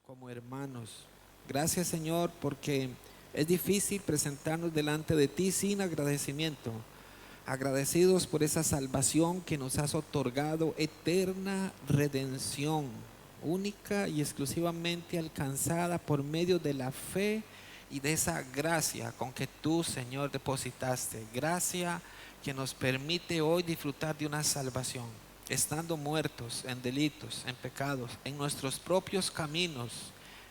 como hermanos. Gracias, Señor, porque es difícil presentarnos delante de ti sin agradecimiento. Agradecidos por esa salvación que nos has otorgado, eterna redención, única y exclusivamente alcanzada por medio de la fe y de esa gracia con que tú, Señor, depositaste. Gracia que nos permite hoy disfrutar de una salvación, estando muertos en delitos, en pecados, en nuestros propios caminos,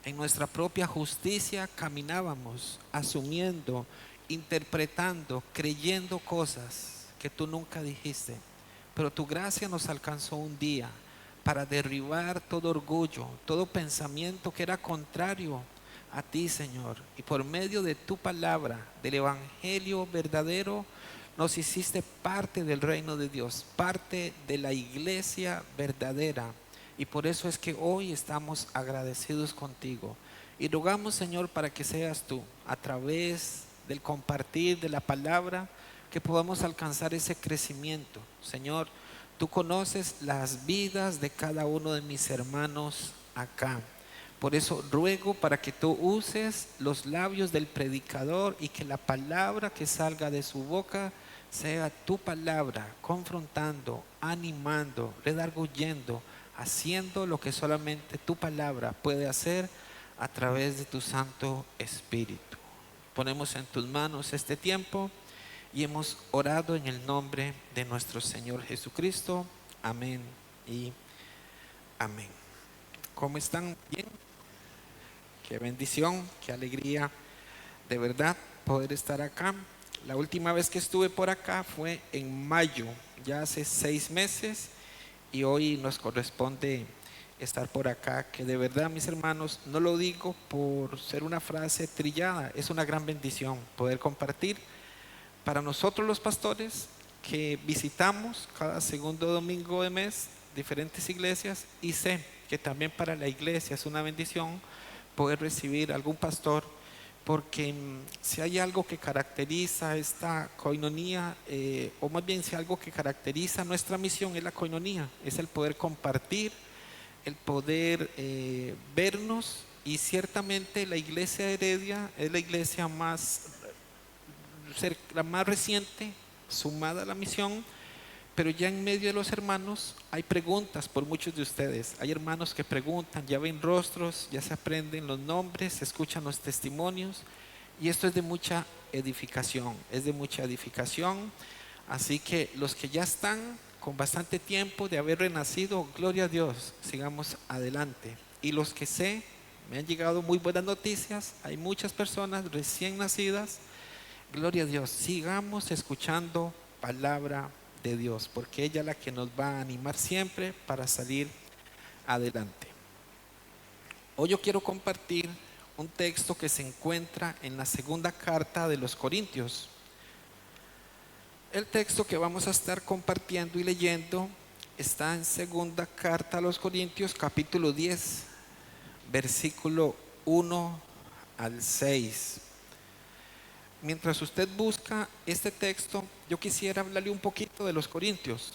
en nuestra propia justicia caminábamos, asumiendo, interpretando, creyendo cosas que tú nunca dijiste. Pero tu gracia nos alcanzó un día para derribar todo orgullo, todo pensamiento que era contrario a ti, Señor. Y por medio de tu palabra, del evangelio verdadero, nos hiciste parte del reino de Dios, parte de la iglesia verdadera. Y por eso es que hoy estamos agradecidos contigo. Y rogamos, Señor, para que seas tú, a través del compartir de la palabra, que podamos alcanzar ese crecimiento. Señor, tú conoces las vidas de cada uno de mis hermanos acá. Por eso ruego para que tú uses los labios del predicador y que la palabra que salga de su boca sea tu palabra, confrontando, animando, redarguyendo, haciendo lo que solamente tu palabra puede hacer a través de tu Santo Espíritu. Ponemos en tus manos este tiempo y hemos orado en el nombre de nuestro Señor Jesucristo. Amén y amén. ¿Cómo están? ¿Bien? Qué bendición, qué alegría de verdad poder estar acá. La última vez que estuve por acá fue en mayo, ya hace 6 meses, y hoy nos corresponde estar por acá, que de verdad, mis hermanos, no lo digo por ser una frase trillada, es una gran bendición poder compartir para nosotros los pastores que visitamos cada segundo domingo de mes diferentes iglesias, y sé que también para la iglesia es una bendición poder recibir algún pastor, porque si hay algo que caracteriza esta coinonía, o más bien si algo que caracteriza nuestra misión es la coinonía, es el poder compartir, el poder vernos. Y ciertamente la iglesia de Heredia es la iglesia la más reciente, sumada a la misión, pero ya en medio de los hermanos hay preguntas por muchos de ustedes. Hay hermanos que preguntan, ya ven rostros, ya se aprenden los nombres, se escuchan los testimonios, y esto es de mucha edificación, es de mucha edificación. Así que los que ya están con bastante tiempo de haber renacido, gloria a Dios, sigamos adelante. Y los que sé, me han llegado muy buenas noticias, hay muchas personas recién nacidas, gloria a Dios, sigamos escuchando palabra de Dios, porque ella es la que nos va a animar siempre para salir adelante. Hoy yo quiero compartir un texto que se encuentra en la segunda carta de los Corintios. El texto que vamos a estar compartiendo y leyendo está en segunda carta a los Corintios, capítulo 10, versículo 1 al 6. Mientras usted busca este texto, yo quisiera hablarle un poquito de los Corintios.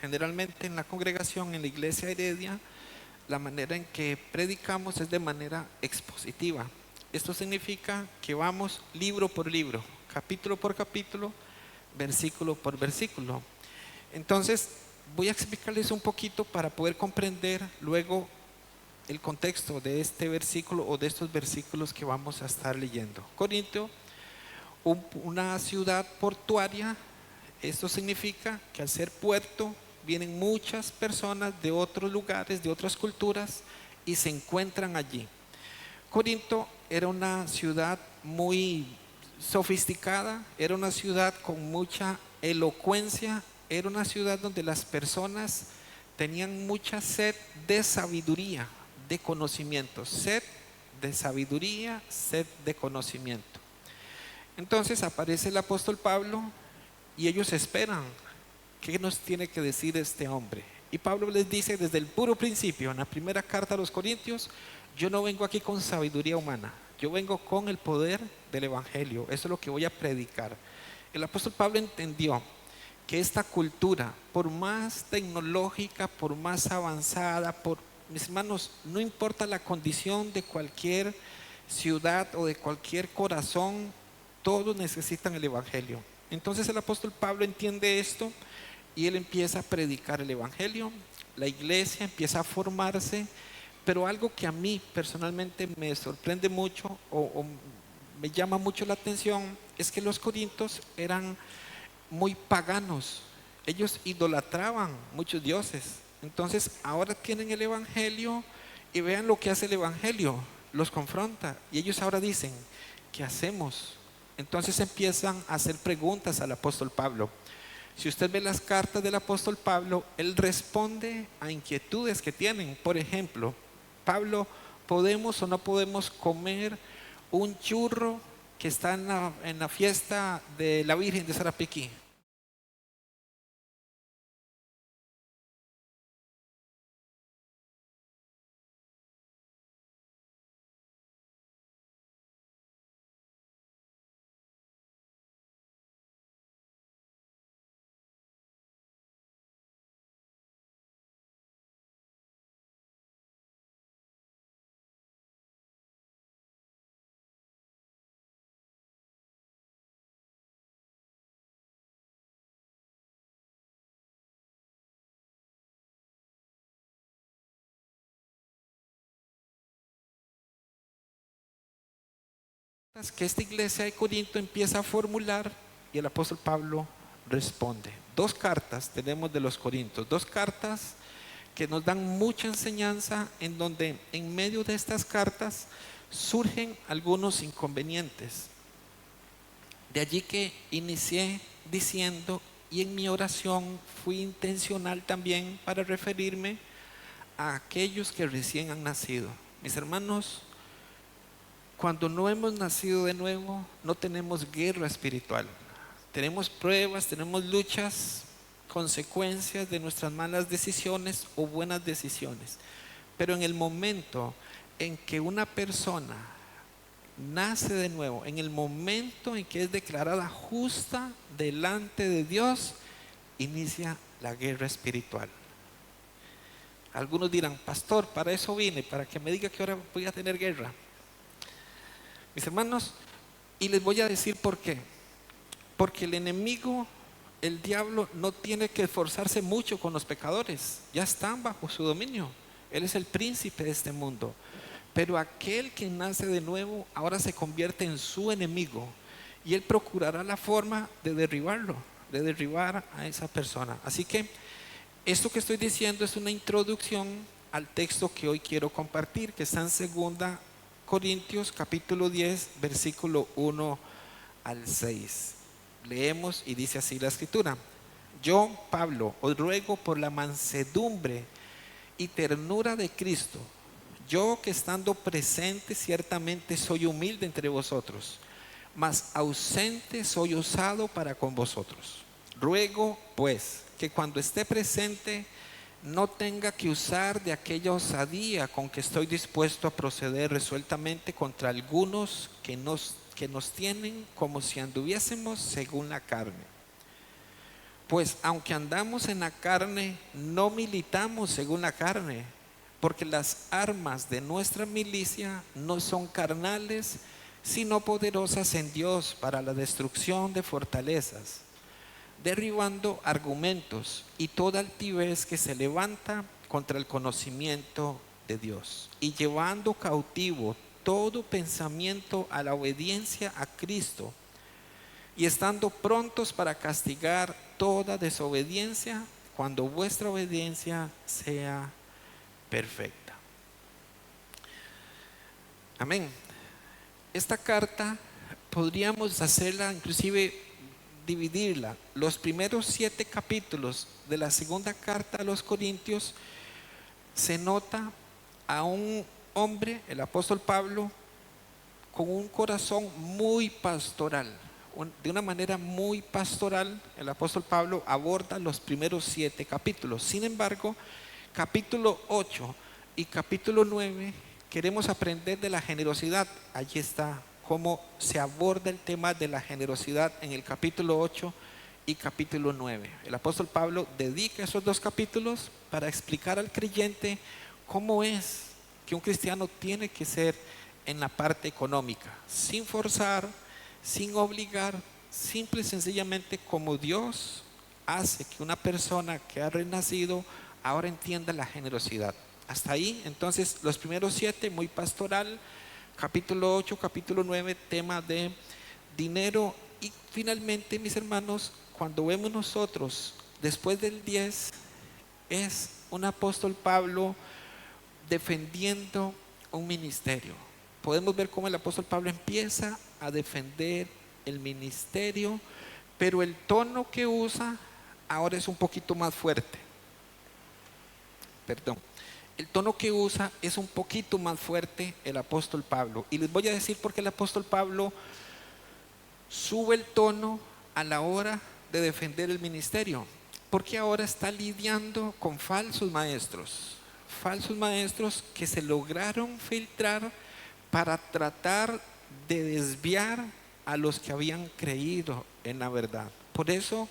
Generalmente en la congregación, en la iglesia Heredia, la manera en que predicamos es de manera expositiva. Esto significa que vamos libro por libro, capítulo por capítulo, versículo por versículo. Entonces, voy a explicarles un poquito para poder comprender luego el contexto de este versículo o de estos versículos que vamos a estar leyendo. Corintio, una ciudad portuaria. Esto significa que al ser puerto vienen muchas personas de otros lugares, de otras culturas, y se encuentran allí. Corinto era una ciudad muy sofisticada, era una ciudad con mucha elocuencia, era una ciudad donde las personas tenían mucha sed de sabiduría, de conocimiento, sed de sabiduría, sed de conocimiento. Entonces aparece el apóstol Pablo y ellos esperan, ¿qué nos tiene que decir este hombre? Y Pablo les dice desde el puro principio, en la primera carta a los Corintios, yo no vengo aquí con sabiduría humana, yo vengo con el poder del evangelio, eso es lo que voy a predicar. El apóstol Pablo entendió que esta cultura, por más tecnológica, por más avanzada, por mis hermanos, no importa la condición de cualquier ciudad o de cualquier corazón, todos necesitan el Evangelio. Entonces el apóstol Pablo entiende esto y él empieza a predicar el Evangelio. La iglesia empieza a formarse, pero algo que a mí personalmente me sorprende mucho o me llama mucho la atención es que los corintios eran muy paganos. Ellos idolatraban muchos dioses. Entonces ahora tienen el Evangelio y vean lo que hace el Evangelio. Los confronta y ellos ahora dicen, ¿qué hacemos? Entonces empiezan a hacer preguntas al apóstol Pablo. Si usted ve las cartas del apóstol Pablo, él responde a inquietudes que tienen. Por ejemplo, Pablo, ¿podemos o no podemos comer un churro que está en la fiesta de la Virgen de Sarapiquí? Que esta iglesia de Corinto empieza a formular y el apóstol Pablo responde. Dos cartas tenemos de los Corintios, dos cartas que nos dan mucha enseñanza, en donde en medio de estas cartas surgen algunos inconvenientes. De allí que inicié diciendo, y en mi oración fui intencional también para referirme a aquellos que recién han nacido. Mis hermanos, cuando no hemos nacido de nuevo, no tenemos guerra espiritual. Tenemos pruebas, tenemos luchas, consecuencias de nuestras malas decisiones o buenas decisiones. Pero en el momento en que una persona nace de nuevo, en el momento en que es declarada justa delante de Dios, inicia la guerra espiritual. Algunos dirán, pastor, para eso vine, para que me diga que ahora voy a tener guerra. Mis hermanos, y les voy a decir por qué. Porque el enemigo, el diablo, no tiene que esforzarse mucho con los pecadores. Ya están bajo su dominio. Él es el príncipe de este mundo. Pero aquel que nace de nuevo ahora se convierte en su enemigo. Y él procurará la forma de derribarlo, de derribar a esa persona. Así que esto que estoy diciendo es una introducción al texto que hoy quiero compartir, que está en 2 Corintios capítulo 10, versículo 1 al 6. Leemos y dice así la escritura: yo, Pablo, os ruego por la mansedumbre y ternura de Cristo, yo que estando presente ciertamente soy humilde entre vosotros, mas ausente soy osado para con vosotros. Ruego pues que cuando esté presente no tenga que usar de aquella osadía con que estoy dispuesto a proceder resueltamente contra algunos que nos tienen como si anduviésemos según la carne. Pues aunque andamos en la carne, no militamos según la carne, porque las armas de nuestra milicia no son carnales, sino poderosas en Dios para la destrucción de fortalezas, derribando argumentos y toda altivez que se levanta contra el conocimiento de Dios, y llevando cautivo todo pensamiento a la obediencia a Cristo, y estando prontos para castigar toda desobediencia cuando vuestra obediencia sea perfecta. Amén. Esta carta podríamos hacerla, inclusive dividirla. Los primeros 7 capítulos de la segunda carta a los Corintios se nota a un hombre, el apóstol Pablo, con un corazón muy pastoral. De una manera muy pastoral, el apóstol Pablo aborda los primeros 7 capítulos. Sin embargo, capítulo 8 y capítulo 9 queremos aprender de la generosidad. Allí está cómo se aborda el tema de la generosidad en el capítulo 8 y capítulo 9. El apóstol Pablo dedica esos 2 capítulos para explicar al creyente cómo es que un cristiano tiene que ser en la parte económica, sin forzar, sin obligar, simple y sencillamente como Dios hace que una persona que ha renacido ahora entienda la generosidad. Hasta ahí, entonces, los primeros 7, muy pastoral, capítulo 8, capítulo 9, tema de dinero. Y finalmente, mis hermanos, cuando vemos nosotros, después del 10, es un apóstol Pablo defendiendo un ministerio. Podemos ver cómo el apóstol Pablo empieza a defender el ministerio, pero el tono que usa ahora es un poquito más fuerte. Perdón. El tono que usa es un poquito más fuerte el apóstol Pablo. Y les voy a decir por qué el apóstol Pablo sube el tono a la hora de defender el ministerio. Porque ahora está lidiando con falsos maestros que se lograron filtrar para tratar de desviar a los que habían creído en la verdad. Por eso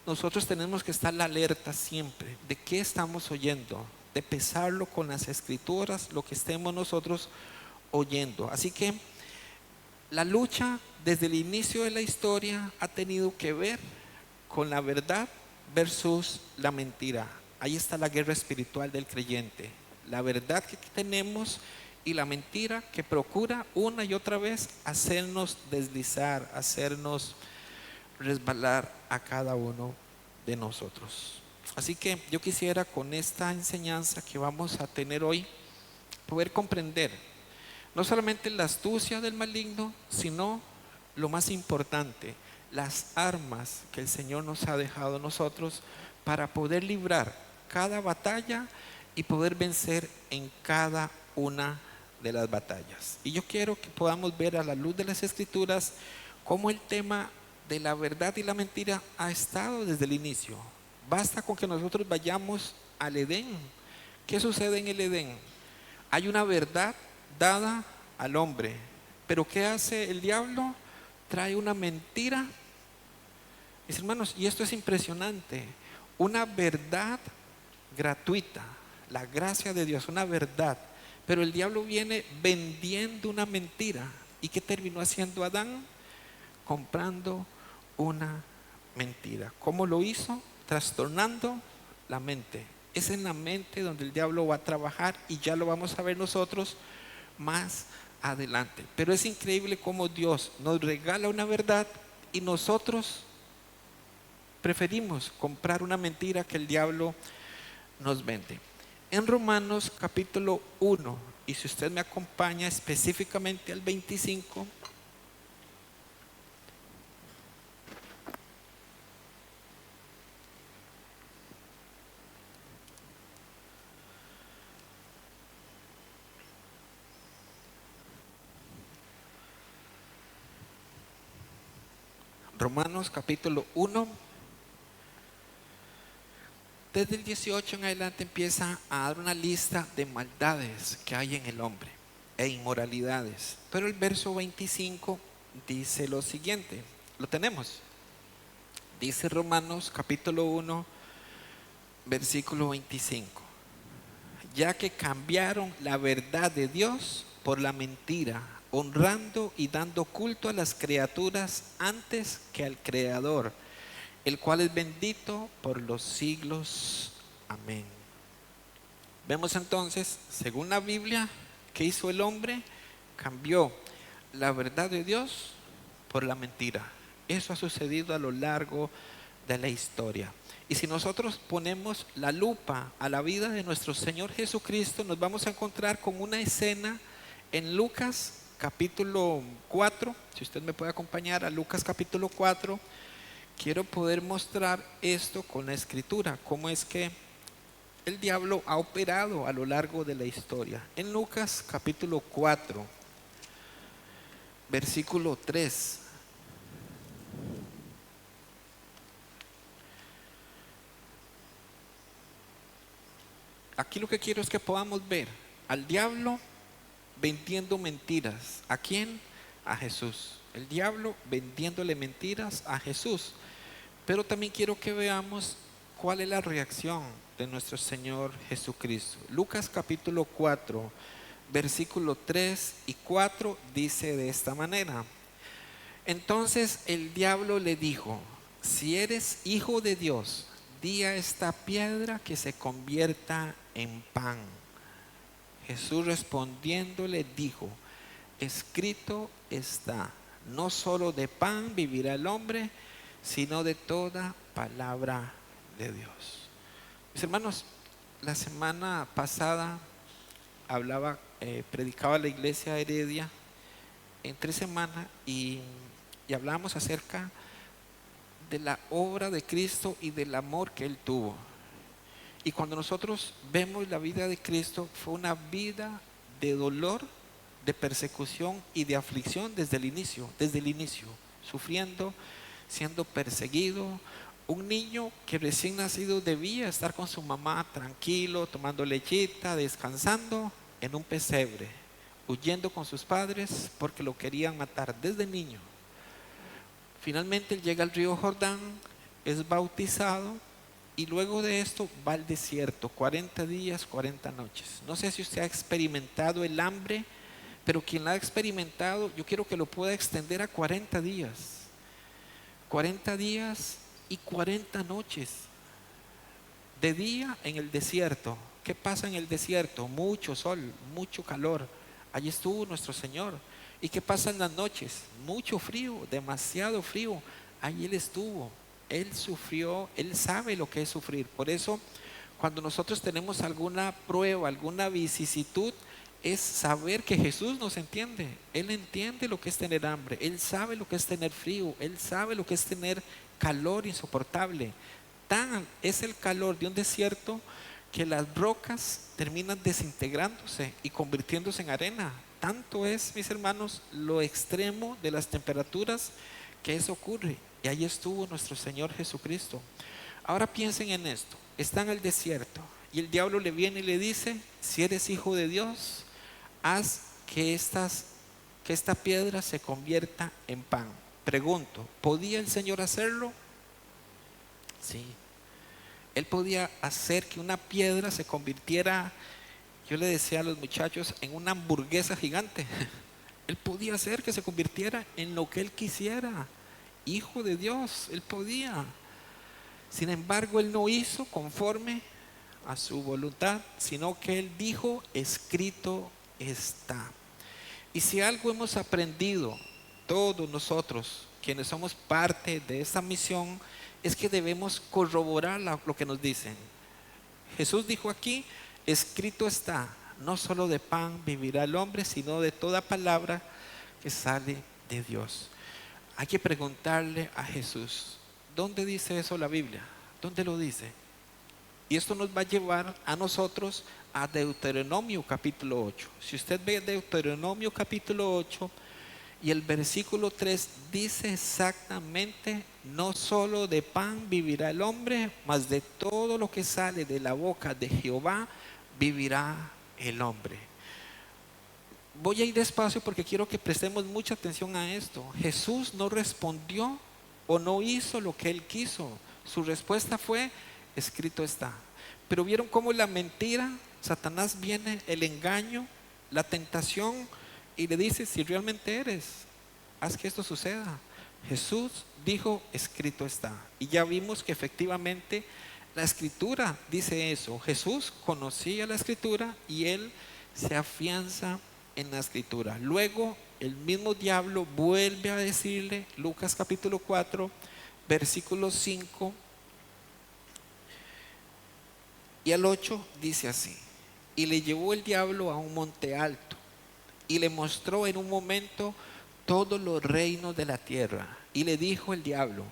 nosotros tenemos que estar alerta siempre de qué estamos oyendo, de pesarlo con las escrituras, lo que estemos nosotros oyendo. Así que la lucha desde el inicio de la historia ha tenido que ver con la verdad versus la mentira. Ahí está la guerra espiritual del creyente. La verdad que tenemos y la mentira que procura una y otra vez hacernos deslizar, hacernos resbalar a cada uno de nosotros. Así que yo quisiera con esta enseñanza que vamos a tener hoy poder comprender no solamente la astucia del maligno, sino lo más importante, las armas que el Señor nos ha dejado a nosotros para poder librar cada batalla y poder vencer en cada una de las batallas. Y yo quiero que podamos ver a la luz de las Escrituras cómo el tema de la verdad y la mentira ha estado desde el inicio. Basta con que nosotros vayamos al Edén. ¿Qué sucede en el Edén? Hay una verdad dada al hombre, pero ¿qué hace el diablo? Trae una mentira. Mis hermanos, y esto es impresionante, una verdad gratuita, la gracia de Dios, una verdad, pero el diablo viene vendiendo una mentira. ¿Y qué terminó haciendo Adán? Comprando una mentira. ¿Cómo lo hizo? Trastornando la mente. Es en la mente donde el diablo va a trabajar y ya lo vamos a ver nosotros más adelante. Pero es increíble cómo Dios nos regala una verdad y nosotros preferimos comprar una mentira que el diablo nos vende. En Romanos capítulo 1, y si usted me acompaña específicamente al 25, Romanos capítulo 1, desde el 18 en adelante empieza a dar una lista de maldades que hay en el hombre e inmoralidades. Pero el verso 25 dice lo siguiente, lo tenemos. Dice Romanos capítulo 1, versículo 25. Ya que cambiaron la verdad de Dios por la mentira, honrando y dando culto a las criaturas antes que al Creador, el cual es bendito por los siglos. Amén. Vemos entonces, según la Biblia, ¿qué hizo el hombre? Cambió la verdad de Dios por la mentira. Eso ha sucedido a lo largo de la historia. Y si nosotros ponemos la lupa a la vida de nuestro Señor Jesucristo, nos vamos a encontrar con una escena en Lucas capítulo 4. Si usted me puede acompañar a Lucas capítulo 4, quiero poder mostrar esto con la escritura, cómo es que el diablo ha operado a lo largo de la historia. En Lucas capítulo 4, versículo 3. Aquí lo que quiero es que podamos ver al diablo vendiendo mentiras. ¿A quién? A Jesús. El diablo vendiéndole mentiras a Jesús. Pero también quiero que veamos cuál es la reacción de nuestro Señor Jesucristo. Lucas capítulo 4, versículo 3 y 4 dice de esta manera: entonces el diablo le dijo: si eres hijo de Dios, di a esta piedra que se convierta en pan. Jesús respondiéndole dijo: escrito está, no solo de pan vivirá el hombre, sino de toda palabra de Dios. Mis hermanos, la semana pasada predicaba la iglesia Heredia en 3 semanas y hablábamos acerca de la obra de Cristo y del amor que Él tuvo. Y cuando nosotros vemos la vida de Cristo, fue una vida de dolor, de persecución y de aflicción desde el inicio, sufriendo, siendo perseguido. Un niño que recién nacido debía estar con su mamá tranquilo, tomando lechita, descansando en un pesebre, huyendo con sus padres porque lo querían matar desde niño. Finalmente él llega al río Jordán, es bautizado y luego de esto va al desierto, 40 días, 40 noches. No sé si usted ha experimentado el hambre, pero quien la ha experimentado, yo quiero que lo pueda extender a 40 días. 40 días y 40 noches. De día en el desierto. ¿Qué pasa en el desierto? Mucho sol, mucho calor. Allí estuvo nuestro Señor. ¿Y qué pasa en las noches? Mucho frío, demasiado frío. Allí Él estuvo. Él sufrió, Él sabe lo que es sufrir. Por eso, cuando nosotros tenemos alguna prueba, alguna vicisitud, es saber que Jesús nos entiende. Él entiende lo que es tener hambre. Él sabe lo que es tener frío. Él sabe lo que es tener calor insoportable. Tan es el calor de un desierto que las rocas terminan desintegrándose y convirtiéndose en arena. Tanto es, mis hermanos, lo extremo de las temperaturas que eso ocurre. Y ahí estuvo nuestro Señor Jesucristo. Ahora piensen en esto. Está en el desierto y el diablo le viene y le dice: si eres hijo de Dios, haz que esta piedra se convierta en pan. Pregunto, ¿podía el Señor hacerlo? Sí. Él podía hacer que una piedra se convirtiera, yo le decía a los muchachos, en una hamburguesa gigante. Él podía hacer que se convirtiera en lo que Él quisiera. Hijo de Dios, Él podía. Sin embargo, Él no hizo conforme a su voluntad, sino que Él dijo: escrito está. Y si algo hemos aprendido todos nosotros, quienes somos parte de esta misión, es que debemos corroborar lo que nos dicen. Jesús dijo aquí: escrito está, no solo de pan vivirá el hombre, sino de toda palabra que sale de Dios. Hay que preguntarle a Jesús: ¿dónde dice eso la Biblia? ¿Dónde lo dice? Y esto nos va a llevar a nosotros a Deuteronomio capítulo 8. Si usted ve Deuteronomio capítulo 8 y el versículo 3 dice exactamente: no solo de pan vivirá el hombre, mas de todo lo que sale de la boca de Jehová vivirá el hombre. Voy a ir despacio porque quiero que prestemos mucha atención a esto. Jesús no respondió o no hizo lo que Él quiso. Su respuesta fue: escrito está. Pero vieron cómo la mentira, Satanás viene, el engaño, la tentación, y le dice: si realmente eres, haz que esto suceda. Jesús dijo: escrito está. Y ya vimos que efectivamente la escritura dice eso. Jesús conocía la escritura y Él se afianza en la escritura. Luego el mismo diablo vuelve a decirle, Lucas capítulo 4, versículo 5 y al 8 dice así: y le llevó el diablo a un monte alto y le mostró en un momento todos los reinos de la tierra. Y le dijo el diablo: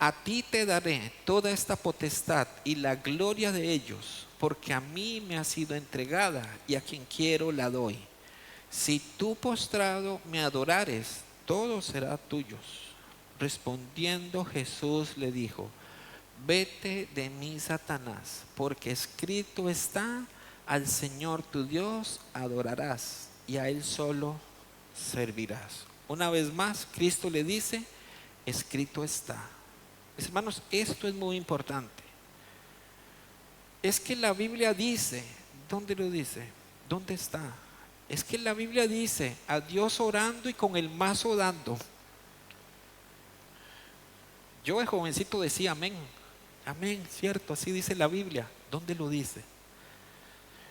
a ti te daré toda esta potestad y la gloria de ellos, porque a mí me ha sido entregada y a quien quiero la doy. Si tú postrado me adorares, todo será tuyo. Respondiendo Jesús le dijo: vete de mí, Satanás, porque escrito está: al Señor tu Dios adorarás y a Él solo servirás. Una vez más, Cristo le dice: escrito está. Mis hermanos, esto es muy importante. es que la Biblia dice, ¿dónde lo dice? ¿Dónde está? Es que la Biblia dice, a Dios orando y con el mazo dando. Yo de jovencito decía amén, amén, cierto, así dice la Biblia. ¿Dónde lo dice?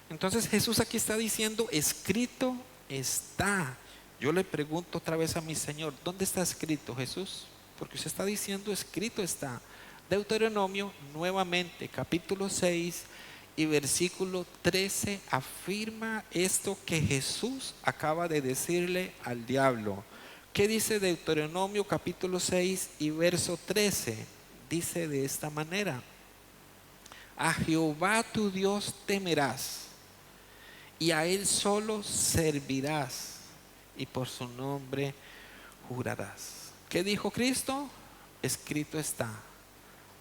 Entonces Jesús aquí está diciendo, escrito está. Yo le pregunto otra vez a mi Señor, ¿dónde está escrito, Jesús? Porque usted está diciendo, escrito está. Deuteronomio nuevamente, capítulo 6 y versículo 13 afirma esto que Jesús acaba de decirle al diablo. ¿Qué dice Deuteronomio capítulo 6 y verso 13? Dice de esta manera: a Jehová tu Dios temerás y a Él solo servirás y por su nombre jurarás. ¿Qué dijo Cristo? Escrito está,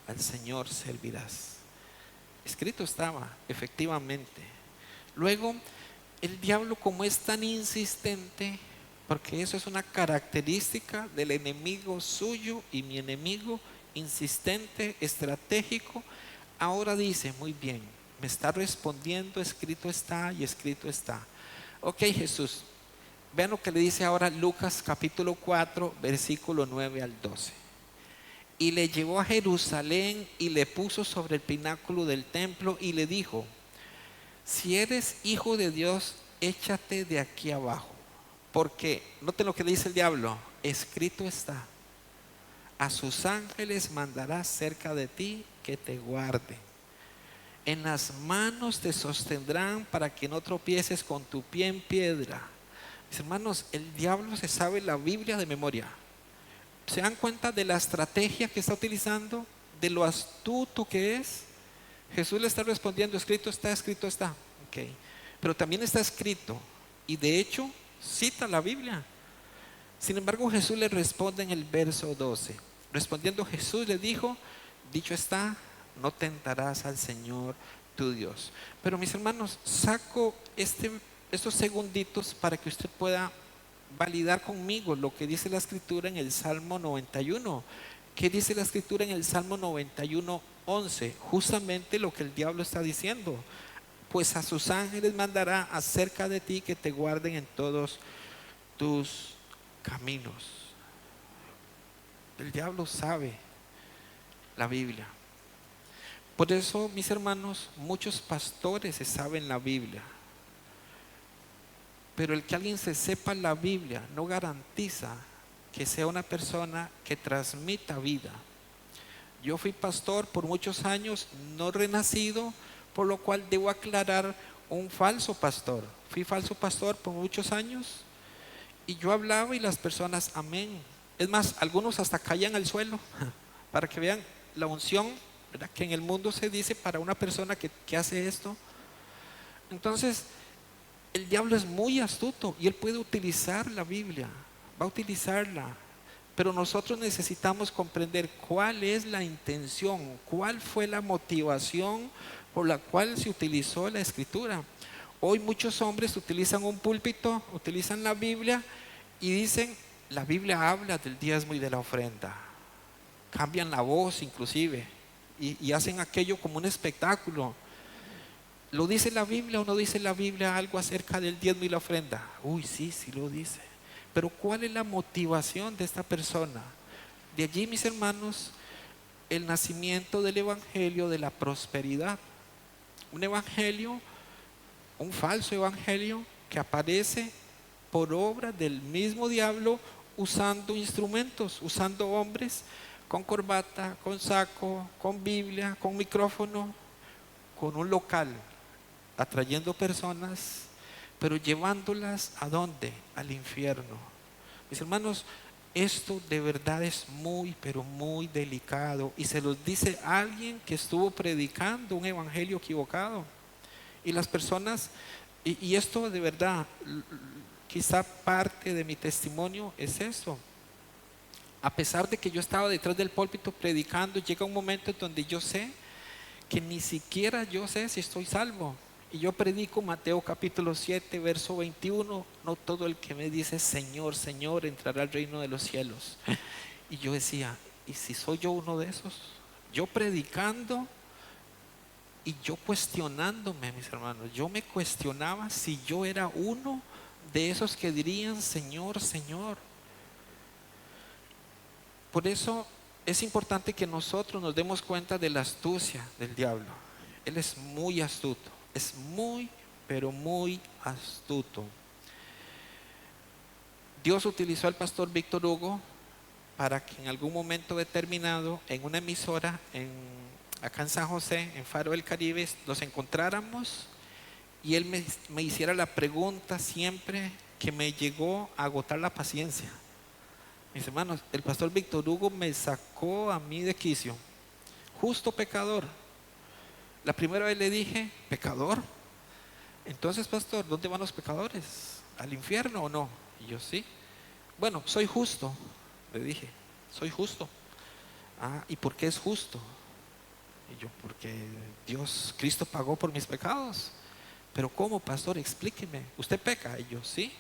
al Señor servirás. Escrito estaba, efectivamente. Luego, el diablo, como es tan insistente, porque eso es una característica del enemigo suyo y mi enemigo, insistente, estratégico, ahora dice, muy bien, me está respondiendo, escrito está y escrito está. Ok, Jesús, vean lo que le dice ahora Lucas capítulo 4, versículo 9 al 12. Y le llevó a Jerusalén y le puso sobre el pináculo del templo y le dijo: si eres hijo de Dios, échate de aquí abajo. Porque, noten lo que le dice el diablo, escrito está, a sus ángeles mandará cerca de ti que te guarden. En las manos te sostendrán para que no tropieces con tu pie en piedra. Mis hermanos, el diablo se sabe la Biblia de memoria. ¿Se dan cuenta de la estrategia que está utilizando? De lo astuto que es. Jesús le está respondiendo, escrito está, escrito está. Okay. Pero también está escrito, y de hecho cita la Biblia. Sin embargo, Jesús le responde en el verso 12. Respondiendo Jesús le dijo: dicho está, no tentarás al Señor tu Dios. Pero mis hermanos, saco estos segunditos para que usted pueda validar conmigo lo que dice la Escritura en el Salmo 91. ¿Qué dice la Escritura en el Salmo 91, 11? Justamente lo que el diablo está diciendo. Pues a sus ángeles mandará acerca de ti que te guarden en todos tus caminos. El diablo sabe la Biblia. Por eso, mis hermanos, muchos pastores se saben la Biblia. Pero el que alguien se sepa la Biblia no garantiza que sea una persona que transmita vida. Yo fui pastor por muchos años, no renacido, por lo cual debo aclarar un falso pastor. Fui falso pastor por muchos años y yo hablaba y las personas, amén. Es más, algunos hasta caían al suelo para que vean la unción, ¿verdad?, que en el mundo se dice para una persona que hace esto. Entonces, el diablo es muy astuto y él puede utilizar la Biblia, va a utilizarla. Pero nosotros necesitamos comprender cuál es la intención, cuál fue la motivación por la cual se utilizó la Escritura. Hoy muchos hombres utilizan un púlpito, utilizan la Biblia y dicen, la Biblia habla del diezmo y de la ofrenda. Cambian la voz inclusive y hacen aquello como un espectáculo. ¿Lo dice la Biblia o no dice la Biblia algo acerca del diezmo y la ofrenda? Uy, sí, sí lo dice. Pero ¿cuál es la motivación de esta persona? De allí, mis hermanos, el nacimiento del evangelio de la prosperidad. Un evangelio, un falso evangelio que aparece por obra del mismo diablo usando instrumentos, usando hombres con corbata, con saco, con Biblia, con micrófono, con un local, atrayendo personas, pero llevándolas ¿a dónde? Al infierno. Mis hermanos, esto de verdad es muy, pero muy delicado y se los dice alguien que estuvo predicando un evangelio equivocado. Y las personas, y esto de verdad, quizá parte de mi testimonio es eso. A pesar de que yo estaba detrás del púlpito predicando, llega un momento en donde yo sé que ni siquiera yo sé si estoy salvo. Y yo predico Mateo capítulo 7, verso 21, no todo el que me dice Señor, Señor, entrará al reino de los cielos. Y yo decía, ¿y si soy yo uno de esos? Yo predicando Y yo cuestionándome, mis hermanos, yo me cuestionaba si yo era uno de esos que dirían, Señor, Señor. Por eso es importante que nosotros nos demos cuenta de la astucia del diablo. Él es muy astuto, es muy, pero muy astuto. Dios utilizó al pastor Víctor Hugo para que en algún momento determinado, en una emisora, acá en San José, en Faro del Caribe, nos encontráramos y él me hiciera la pregunta siempre que me llegó a agotar la paciencia. Mis hermanos, el pastor Víctor Hugo me sacó a mí de quicio. Justo pecador. La primera vez le dije, ¿pecador? Entonces, pastor, ¿dónde van los pecadores? ¿Al infierno o no? Y yo, sí. Bueno, soy justo, le dije, soy justo. Ah, ¿y por qué es justo? Y yo, porque Dios, Cristo pagó por mis pecados. Pero ¿cómo, pastor? Explíqueme. ¿Usted peca? Y yo, sí.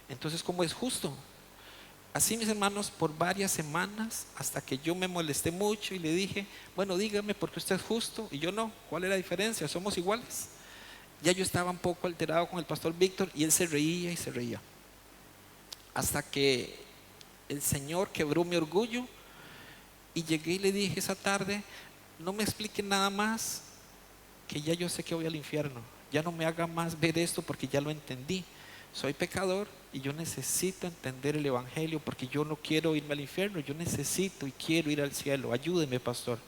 Entonces, ¿cómo es justo? Así, mis hermanos, por varias semanas, hasta que yo me molesté mucho y le dije, bueno, dígame por qué usted es justo y yo no. ¿Cuál es la diferencia? Somos iguales. Ya yo estaba un poco alterado con el pastor Víctor y él se reía y se reía. Hasta que el Señor quebró mi orgullo y llegué y le dije esa tarde, no me explique nada más, que ya yo sé que voy al infierno. Ya no me haga más ver esto porque ya lo entendí. Soy pecador y yo necesito entender el evangelio porque yo no quiero irme al infierno, yo necesito y quiero ir al cielo. Ayúdeme, pastor.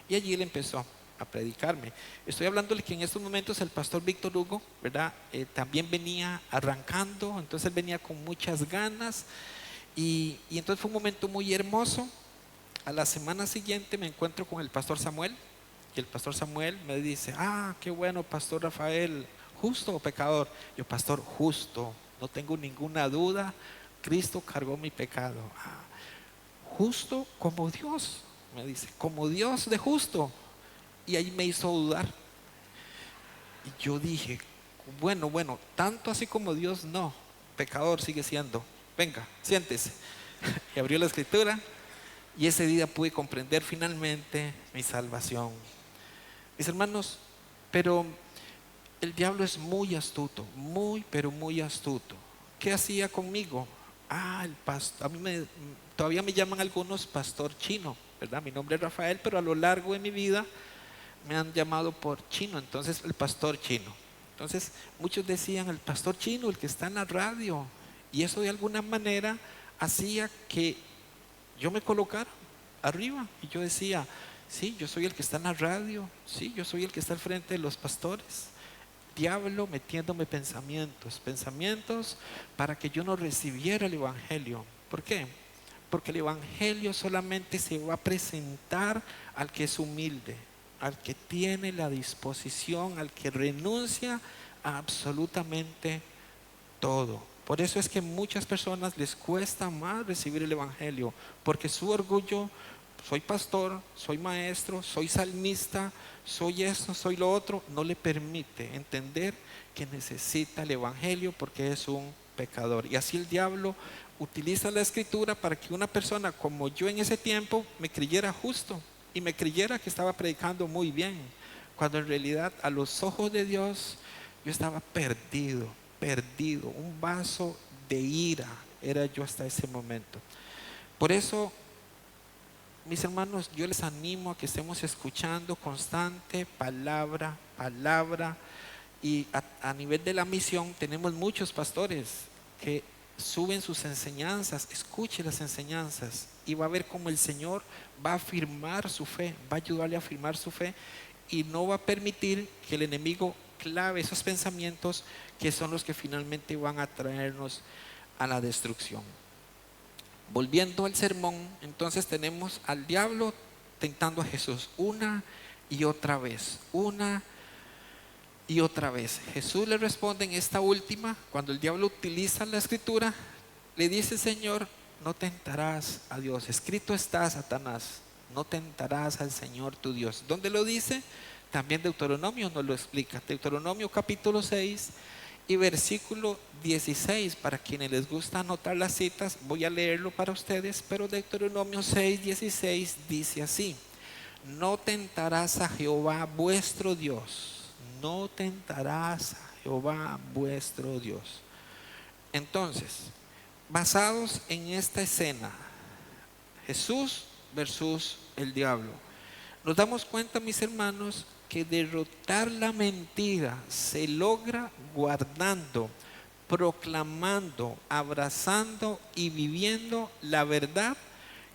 Y allí él empezó a predicarme. Estoy hablándole que en estos momentos el pastor Víctor Hugo, ¿verdad? También venía arrancando, entonces él venía con muchas ganas y entonces fue un momento muy hermoso. A la semana siguiente me encuentro con el pastor Samuel y el pastor Samuel me dice, ah, qué bueno, pastor Rafael, ¿justo o pecador? Yo, pastor, justo, no tengo ninguna duda, Cristo cargó mi pecado. Ah, justo como Dios, me dice, como Dios de justo. Y ahí me hizo dudar. Y yo dije, bueno, tanto así como Dios no, pecador sigue siendo. Venga, siéntese. Y abrió la escritura y ese día pude comprender finalmente mi salvación. Mis hermanos, pero el diablo es muy astuto, muy, pero muy astuto. ¿Qué hacía conmigo? Ah, el pastor, todavía me llaman algunos pastor chino, ¿verdad? Mi nombre es Rafael, pero a lo largo de mi vida me han llamado por chino, entonces el pastor chino. Entonces muchos decían, el pastor chino, el que está en la radio. Y eso de alguna manera hacía que yo me colocara arriba. Y yo decía, sí, yo soy el que está en la radio, sí, yo soy el que está al frente de los pastores. Diablo metiéndome pensamientos para que yo no recibiera el evangelio. ¿Por qué? Porque el evangelio solamente se va a presentar al que es humilde, al que tiene la disposición, al que renuncia a absolutamente todo. Por eso es que a muchas personas les cuesta más recibir el evangelio, porque su orgullo, soy pastor, soy maestro, soy salmista, soy esto, soy lo otro, no le permite entender que necesita el evangelio porque es un pecador. Y así el diablo utiliza la escritura para que una persona como yo en ese tiempo me creyera justo y me creyera que estaba predicando muy bien, cuando en realidad a los ojos de Dios yo estaba perdido, un vaso de ira era yo hasta ese momento. Por eso, mis hermanos, yo les animo a que estemos escuchando constante palabra, y a nivel de la misión tenemos muchos pastores que suben sus enseñanzas, escuche las enseñanzas y va a ver cómo el Señor va a afirmar su fe, va a ayudarle a afirmar su fe y no va a permitir que el enemigo clave esos pensamientos que son los que finalmente van a traernos a la destrucción. Volviendo al sermón, entonces tenemos al diablo tentando a Jesús una y otra vez. Jesús le responde en esta última, cuando el diablo utiliza la escritura, le dice: Señor, no tentarás a Dios. Escrito está, Satanás, no tentarás al Señor tu Dios. ¿Dónde lo dice? También Deuteronomio nos lo explica. Deuteronomio capítulo 6 y versículo 16. Para quienes les gusta anotar las citas, voy a leerlo para ustedes, pero Deuteronomio 6:16 dice así: no tentarás a Jehová vuestro Dios. No tentarás a Jehová vuestro Dios. Entonces, basados en esta escena, Jesús versus el diablo, nos damos cuenta, mis hermanos, que derrotar la mentira se logra guardando, proclamando, abrazando y viviendo la verdad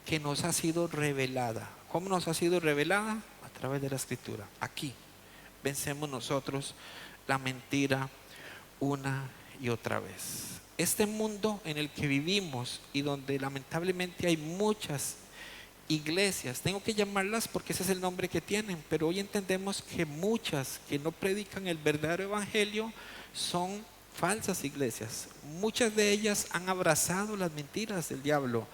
que nos ha sido revelada. ¿Cómo nos ha sido revelada? A través de la Escritura. Aquí vencemos nosotros la mentira una y otra vez. Este mundo en el que vivimos y donde lamentablemente hay muchas iglesias, tengo que llamarlas porque ese es el nombre que tienen, pero hoy entendemos que muchas que no predican el verdadero evangelio son falsas iglesias. Muchas de ellas han abrazado las mentiras del diablo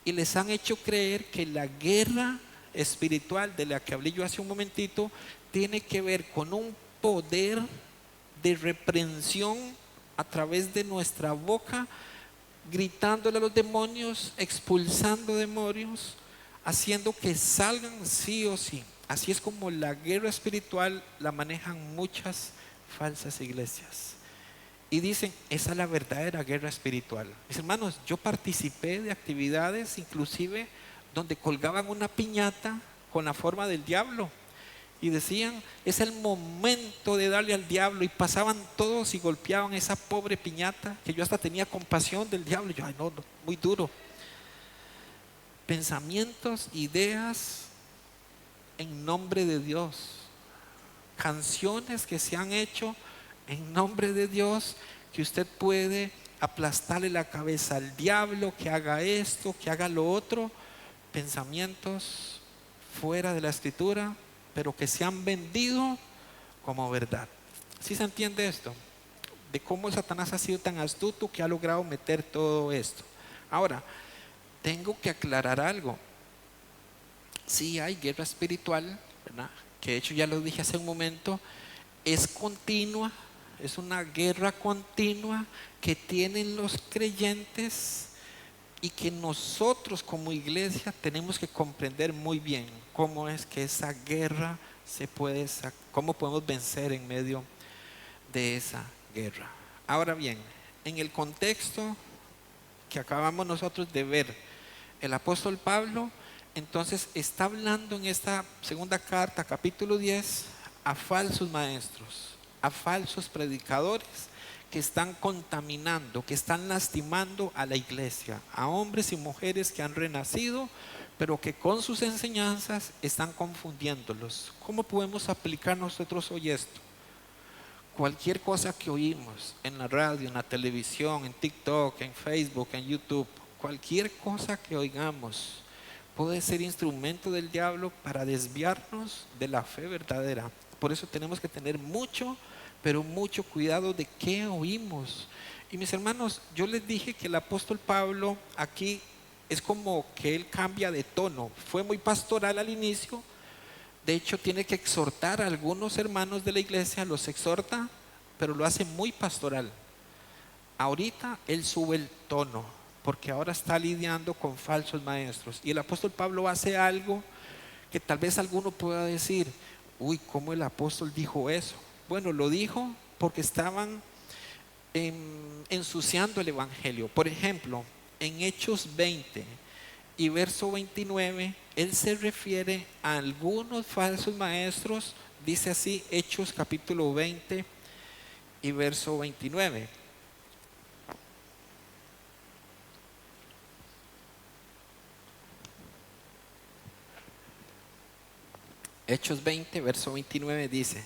y les han hecho creer que la guerra espiritual de la que hablé yo hace un momentito tiene que ver con un poder de reprensión a través de nuestra boca, gritándole a los demonios, expulsando demonios, haciendo que salgan sí o sí. Así es como la guerra espiritual la manejan muchas falsas iglesias. Y dicen, esa es la verdadera guerra espiritual. Mis hermanos, yo participé de actividades inclusive donde colgaban una piñata con la forma del diablo. Y decían, es el momento de darle al diablo. Y pasaban todos y golpeaban esa pobre piñata, que yo hasta tenía compasión del diablo. Y yo, ay no, muy duro. Pensamientos, ideas en nombre de Dios. Canciones que se han hecho en nombre de Dios, que usted puede aplastarle la cabeza al diablo, que haga esto, que haga lo otro. Pensamientos fuera de la Escritura, pero que se han vendido como verdad. ¿Sí se entiende esto? De cómo Satanás ha sido tan astuto que ha logrado meter todo esto. Ahora, tengo que aclarar algo. Sí hay guerra espiritual, ¿verdad? Que de hecho ya lo dije hace un momento, es continua, es una guerra continua que tienen los creyentes y que nosotros como iglesia tenemos que comprender muy bien cómo es que esa guerra se puede, cómo podemos vencer en medio de esa guerra. Ahora bien, en el contexto que acabamos nosotros de ver, el apóstol Pablo entonces está hablando en esta segunda carta, capítulo 10, a falsos maestros, a falsos predicadores que están contaminando, que están lastimando a la iglesia, a hombres y mujeres que han renacido, pero que con sus enseñanzas están confundiéndolos. ¿Cómo podemos aplicar nosotros hoy esto? Cualquier cosa que oímos en la radio, en la televisión, en TikTok, en Facebook, en YouTube, cualquier cosa que oigamos puede ser instrumento del diablo para desviarnos de la fe verdadera. Por eso tenemos que tener mucho, pero mucho cuidado de qué oímos. Y mis hermanos, yo les dije que el apóstol Pablo aquí es como que él cambia de tono. Fue muy pastoral al inicio. De hecho, tiene que exhortar a algunos hermanos de la iglesia, los exhorta, pero lo hace muy pastoral. Ahorita él sube el tono, porque ahora está lidiando con falsos maestros. Y el apóstol Pablo hace algo que tal vez alguno pueda decir, uy, ¿cómo el apóstol dijo eso? Bueno, lo dijo porque estaban ensuciando el evangelio. Por ejemplo, en Hechos 20 y verso 29, él se refiere a algunos falsos maestros. Dice así, Hechos capítulo 20 y verso 29. Hechos 20, verso 29 dice,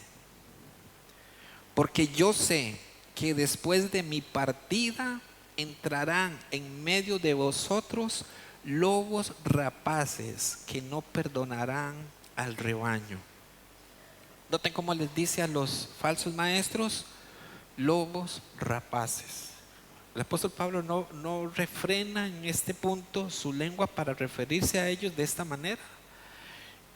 porque yo sé que después de mi partida entrarán en medio de vosotros lobos rapaces que no perdonarán al rebaño. Noten cómo les dice a los falsos maestros, lobos rapaces. El apóstol Pablo no refrena en este punto su lengua para referirse a ellos de esta manera.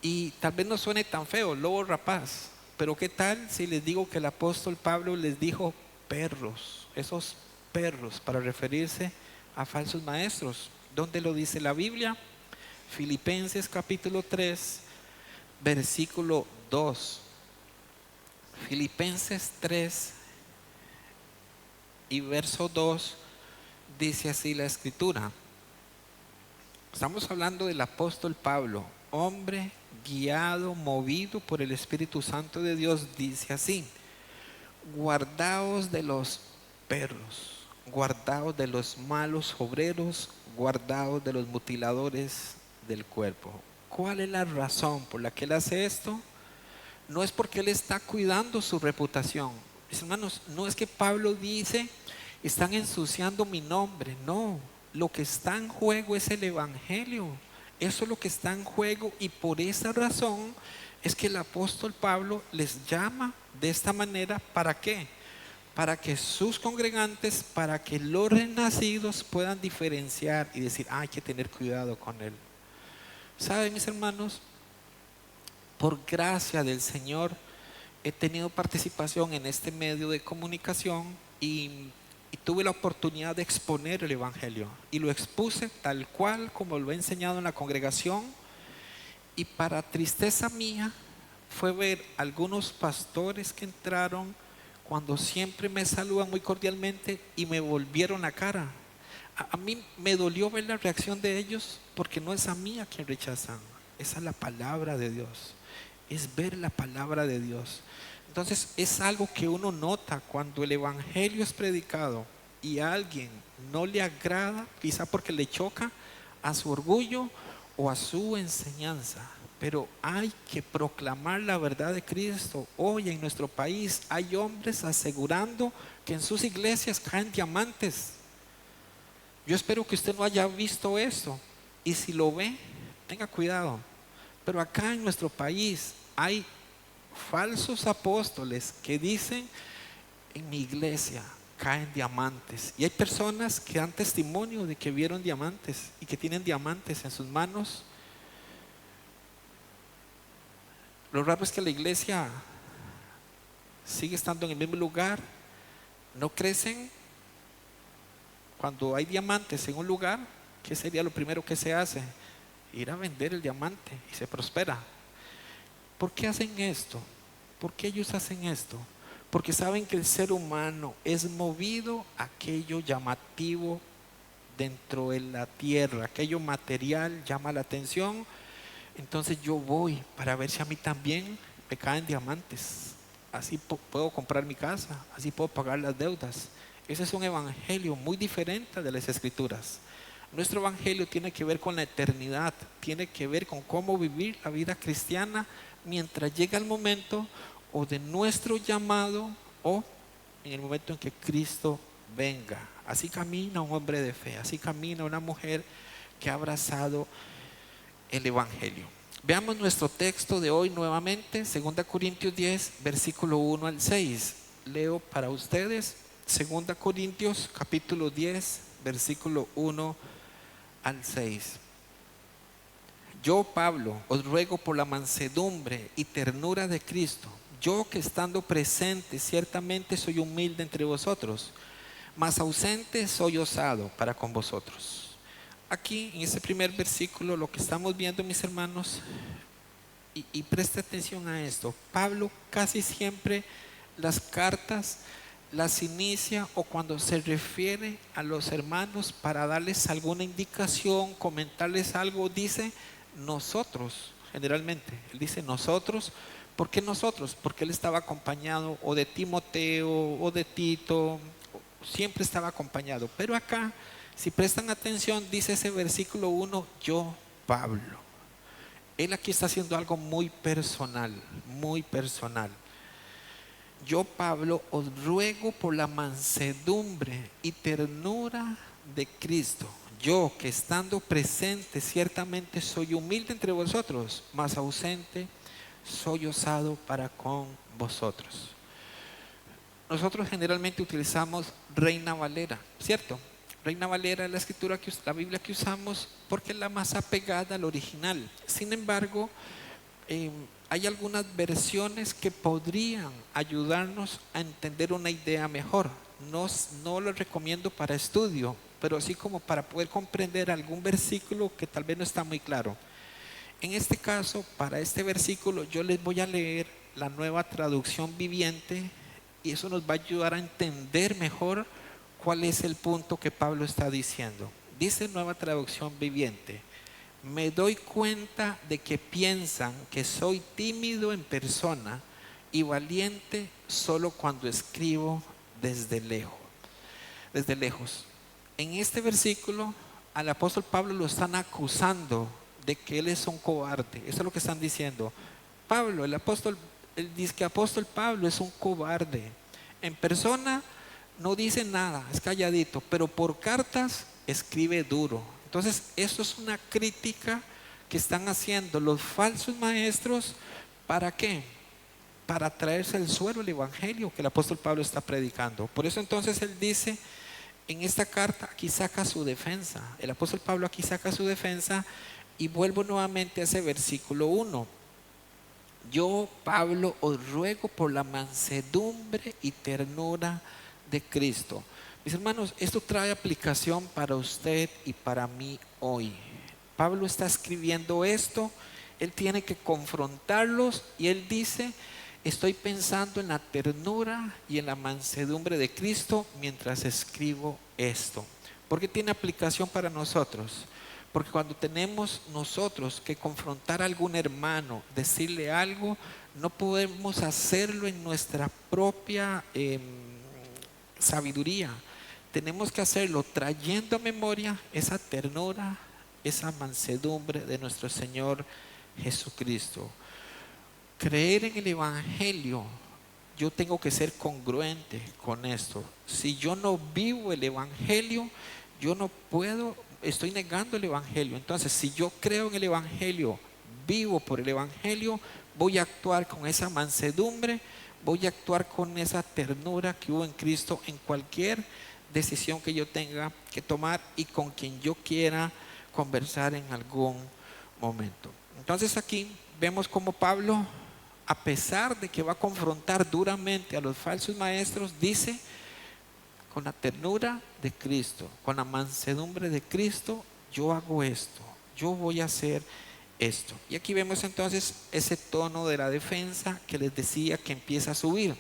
Y tal vez no suene tan feo, lobo rapaz, pero ¿qué tal si les digo que el apóstol Pablo les dijo perros, esos perros, para referirse a falsos maestros? ¿Dónde lo dice la Biblia? Filipenses capítulo 3, versículo 2. Filipenses 3 y verso 2 dice así la escritura. Estamos hablando del apóstol Pablo, hombre guiado, movido por el Espíritu Santo de Dios, dice así: guardaos de los perros, guardaos de los malos obreros, guardaos de los mutiladores del cuerpo. ¿Cuál es la razón por la que él hace esto? No es porque él está cuidando su reputación. Mis hermanos, no es que Pablo dice, están ensuciando mi nombre. No, lo que está en juego es el evangelio. Eso es lo que está en juego, y por esa razón es que el apóstol Pablo les llama de esta manera. ¿Para qué? Para que sus congregantes, para que los renacidos puedan diferenciar y decir, hay que tener cuidado con él. ¿Saben, mis hermanos? Por gracia del Señor he tenido participación en este medio de comunicación y tuve la oportunidad de exponer el evangelio, y lo expuse tal cual como lo he enseñado en la congregación. Y para tristeza mía fue ver algunos pastores que entraron, cuando siempre me saludan muy cordialmente, y me volvieron la cara. A mí me dolió ver la reacción de ellos, porque no es a mí a quien rechazan, es a la palabra de Dios, es ver la palabra de Dios. Entonces es algo que uno nota cuando el evangelio es predicado y a alguien no le agrada, quizá porque le choca a su orgullo o a su enseñanza. Pero hay que proclamar la verdad de Cristo. Hoy en nuestro país hay hombres asegurando que en sus iglesias caen diamantes. Yo espero que usted no haya visto esto, y si lo ve, tenga cuidado. Pero acá en nuestro país hay falsos apóstoles que dicen, en mi iglesia caen diamantes, y hay personas que dan testimonio de que vieron diamantes y que tienen diamantes en sus manos. Lo raro es que la iglesia sigue estando en el mismo lugar, no crecen. Cuando hay diamantes en un lugar, ¿qué sería lo primero que se hace? Ir a vender el diamante y se prospera. ¿Por qué hacen esto? ¿Por qué ellos hacen esto? Porque saben que el ser humano es movido a aquello llamativo dentro de la tierra, aquello material llama la atención. Entonces yo voy para ver si a mí también me caen diamantes. Así puedo comprar mi casa, así puedo pagar las deudas. Ese es un evangelio muy diferente de las escrituras. Nuestro evangelio tiene que ver con la eternidad, tiene que ver con cómo vivir la vida cristiana mientras llega el momento o de nuestro llamado, o en el momento en que Cristo venga. Así camina un hombre de fe, así camina una mujer que ha abrazado el evangelio. Veamos nuestro texto de hoy nuevamente, 2 Corintios 10, versículo 1 al 6. Leo para ustedes 2 Corintios capítulo 10, versículo 1 al 6. Yo, Pablo, os ruego por la mansedumbre y ternura de Cristo, yo que estando presente ciertamente soy humilde entre vosotros, mas ausente soy osado para con vosotros. Aquí en ese primer versículo lo que estamos viendo, mis hermanos, y preste atención a esto, Pablo casi siempre las cartas las inicia, o cuando se refiere a los hermanos para darles alguna indicación, comentarles algo, dice nosotros. Generalmente él dice nosotros. ¿Por qué nosotros? Porque él estaba acompañado o de Timoteo o de Tito, siempre estaba acompañado. Pero acá, si prestan atención, dice ese versículo 1, yo, Pablo. Él aquí está haciendo algo muy personal, muy personal. Yo, Pablo, os ruego por la mansedumbre y ternura de Cristo, yo que estando presente ciertamente soy humilde entre vosotros, mas ausente soy osado para con vosotros. Nosotros generalmente utilizamos Reina Valera, ¿cierto? Reina Valera es la escritura la Biblia que usamos porque es la más apegada al original. Sin embargo, hay algunas versiones que podrían ayudarnos a entender una idea mejor. No lo recomiendo para estudio, pero así como para poder comprender algún versículo que tal vez no está muy claro. En este caso, para este versículo, yo les voy a leer la Nueva Traducción Viviente y eso nos va a ayudar a entender mejor cuál es el punto que Pablo está diciendo. Dice Nueva Traducción Viviente: me doy cuenta de que piensan que soy tímido en persona y valiente solo cuando escribo desde lejos. Desde lejos. En este versículo, al apóstol Pablo lo están acusando de que él es un cobarde. Eso es lo que están diciendo. Pablo, el disque apóstol Pablo es un cobarde. En persona no dice nada, es calladito, pero por cartas escribe duro. Entonces, esto es una crítica que están haciendo los falsos maestros. ¿Para qué? Para traerse al suelo el evangelio que el apóstol Pablo está predicando. Por eso entonces él dice en esta carta, aquí saca su defensa. El apóstol Pablo aquí saca su defensa y vuelvo nuevamente a ese versículo 1. Yo, Pablo, os ruego por la mansedumbre y ternura de Cristo. Mis hermanos, esto trae aplicación para usted y para mí hoy. Pablo está escribiendo esto, él tiene que confrontarlos y él dice: estoy pensando en la ternura y en la mansedumbre de Cristo mientras escribo esto. ¿Por qué tiene aplicación para nosotros? Porque cuando tenemos nosotros que confrontar a algún hermano, decirle algo, no podemos hacerlo en nuestra propia sabiduría. Tenemos que hacerlo trayendo a memoria esa ternura, esa mansedumbre de nuestro Señor Jesucristo. Creer en el evangelio, yo tengo que ser congruente con esto. Si yo no vivo el evangelio, yo no puedo, estoy negando el evangelio. Entonces, si yo creo en el evangelio, vivo por el evangelio, voy a actuar con esa mansedumbre, voy a actuar con esa ternura que hubo en Cristo en cualquier decisión que yo tenga que tomar y con quien yo quiera conversar en algún momento. Entonces aquí vemos como Pablo, a pesar de que va a confrontar duramente a los falsos maestros, dice: con la ternura de Cristo, con la mansedumbre de Cristo, yo hago esto, yo voy a hacer esto. Y aquí vemos entonces ese tono de la defensa que les decía que empieza a subir.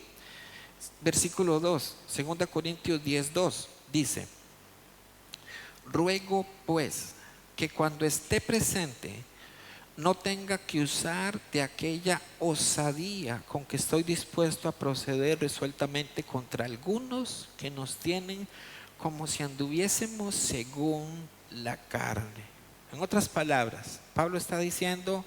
Versículo 2, 2 Corintios 10:2 dice: ruego pues que cuando esté presente no tenga que usar de aquella osadía con que estoy dispuesto a proceder resueltamente contra algunos que nos tienen como si anduviésemos según la carne. En otras palabras, Pablo está diciendo: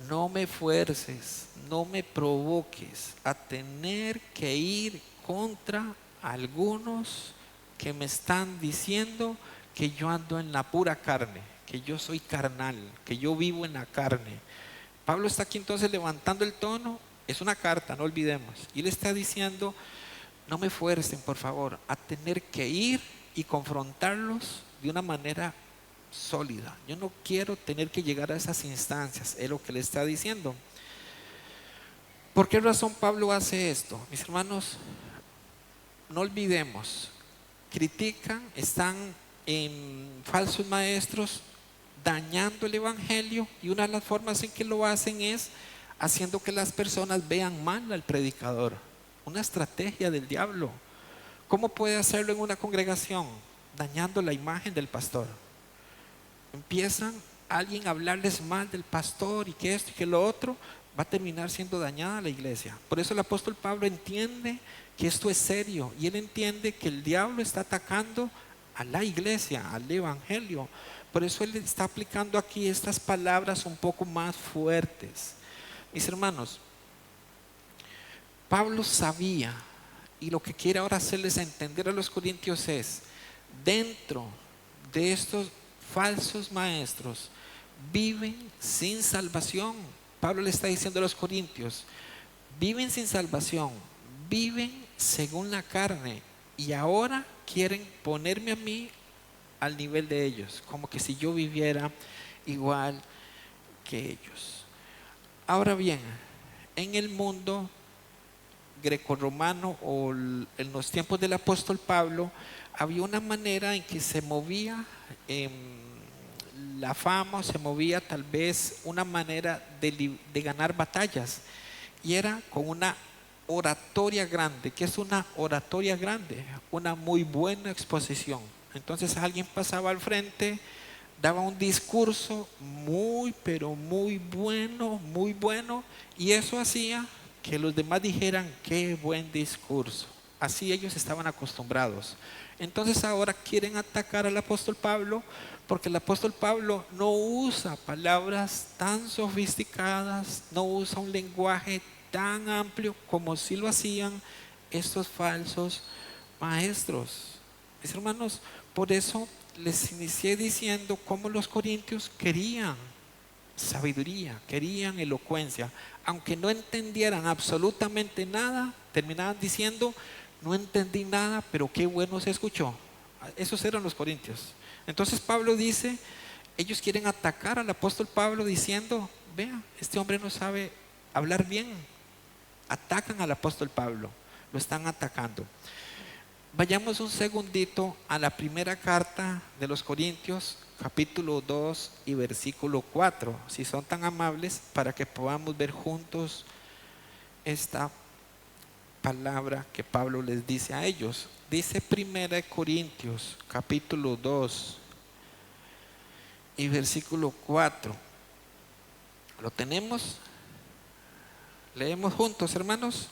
no me fuerces, no me provoques a tener que ir contra algunos que me están diciendo que yo ando en la pura carne, que yo soy carnal, que yo vivo en la carne. Pablo está aquí entonces levantando el tono. Es una carta, no olvidemos, y le está diciendo: no me fuercen, por favor, a tener que ir y confrontarlos de una manera sólida. Yo no quiero tener que llegar a esas instancias, es lo que le está diciendo. ¿Por qué razón Pablo hace esto? Mis hermanos, no olvidemos, critican, están en falsos maestros dañando el evangelio, y una de las formas en que lo hacen es haciendo que las personas vean mal al predicador. Una estrategia del diablo. ¿Cómo puede hacerlo en una congregación? Dañando la imagen del pastor. Empiezan alguien a hablarles mal del pastor y que esto y que lo otro, va a terminar siendo dañada la iglesia. Por eso el apóstol Pablo entiende que esto es serio y él entiende que el diablo está atacando a la iglesia, al evangelio. Por eso él está aplicando aquí estas palabras un poco más fuertes. Mis hermanos, Pablo sabía, y lo que quiere ahora hacerles entender a los corintios es: dentro de estos falsos maestros viven sin salvación. Pablo le está diciendo a los corintios: viven sin salvación, viven según la carne, y ahora quieren ponerme a mí al nivel de ellos, como que si yo viviera igual que ellos. Ahora bien, en el mundo grecorromano o en los tiempos del apóstol Pablo, había una manera en que se movía la fama o se movía tal vez una manera de ganar batallas, y era con una oratoria grande. ¿Qué es una oratoria grande? Una muy buena exposición. Entonces alguien pasaba al frente, daba un discurso muy, pero muy bueno, y eso hacía que los demás dijeran: qué buen discurso. Así ellos estaban acostumbrados. Entonces ahora quieren atacar al apóstol Pablo, porque el apóstol Pablo no usa palabras tan sofisticadas, no usa un lenguaje tan amplio como si lo hacían estos falsos maestros. Mis hermanos, por eso les inicié diciendo cómo los corintios querían sabiduría, querían elocuencia. Aunque no entendieran absolutamente nada, terminaban diciendo: no entendí nada, pero qué bueno se escuchó. Esos eran los corintios. Entonces Pablo dice, ellos quieren atacar al apóstol Pablo diciendo: vea, este hombre no sabe hablar bien. Atacan al apóstol Pablo, lo están atacando. Vayamos un segundito a la primera carta de los Corintios, capítulo 2 y versículo 4, si son tan amables, para que podamos ver juntos esta palabra que Pablo les dice a ellos. Dice primera de Corintios, capítulo 2 y versículo 4. ¿Lo tenemos? Leemos juntos, hermanos.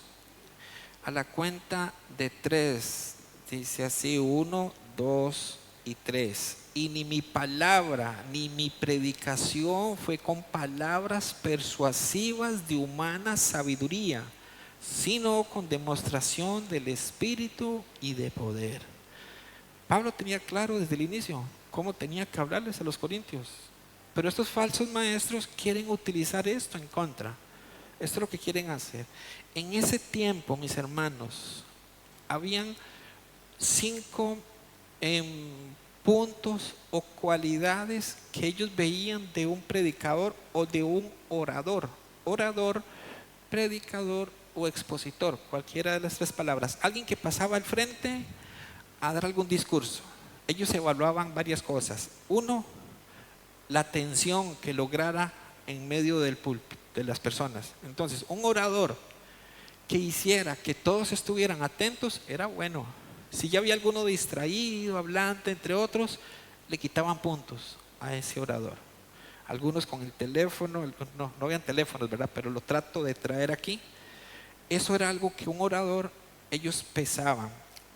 A la cuenta de 3. Dice así: 1, 2 y 3. Y ni mi palabra ni mi predicación fue con palabras persuasivas de humana sabiduría, sino con demostración del Espíritu y de poder. Pablo tenía claro desde el inicio cómo tenía que hablarles a los corintios, pero estos falsos maestros quieren utilizar esto en contra. Esto es lo que quieren hacer. En ese tiempo, mis hermanos, habían 5 puntos o cualidades que ellos veían de un predicador o de un orador. Orador, predicador o expositor, cualquiera de las 3 palabras. Alguien que pasaba al frente a dar algún discurso. Ellos evaluaban varias cosas. 1, la atención que lograra en medio del púlpito de las personas. Entonces, un orador que hiciera que todos estuvieran atentos era bueno. Si ya había alguno distraído, hablante, entre otros, le quitaban puntos a ese orador. Algunos con el teléfono, no habían teléfonos, ¿verdad? Pero lo trato de traer aquí. Eso era algo que un orador, ellos pesaban.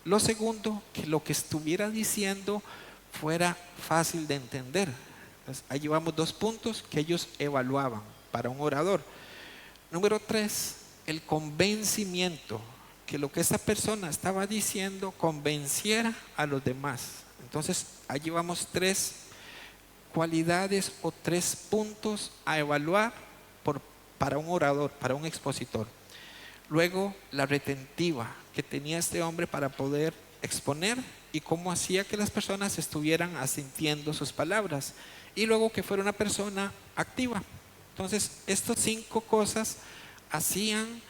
Lo segundo, que lo que estuviera diciendo fuera fácil de entender. Entonces, ahí llevamos 2 puntos que ellos evaluaban para un orador. Número 3, el convencimiento, que lo que esta persona estaba diciendo convenciera a los demás. Entonces, allí vamos 3 cualidades o 3 puntos a evaluar para un orador, para un expositor. Luego, la retentiva que tenía este hombre para poder exponer y cómo hacía que las personas estuvieran asintiendo sus palabras. Y luego que fuera una persona activa. Entonces, estas 5 cosas hacían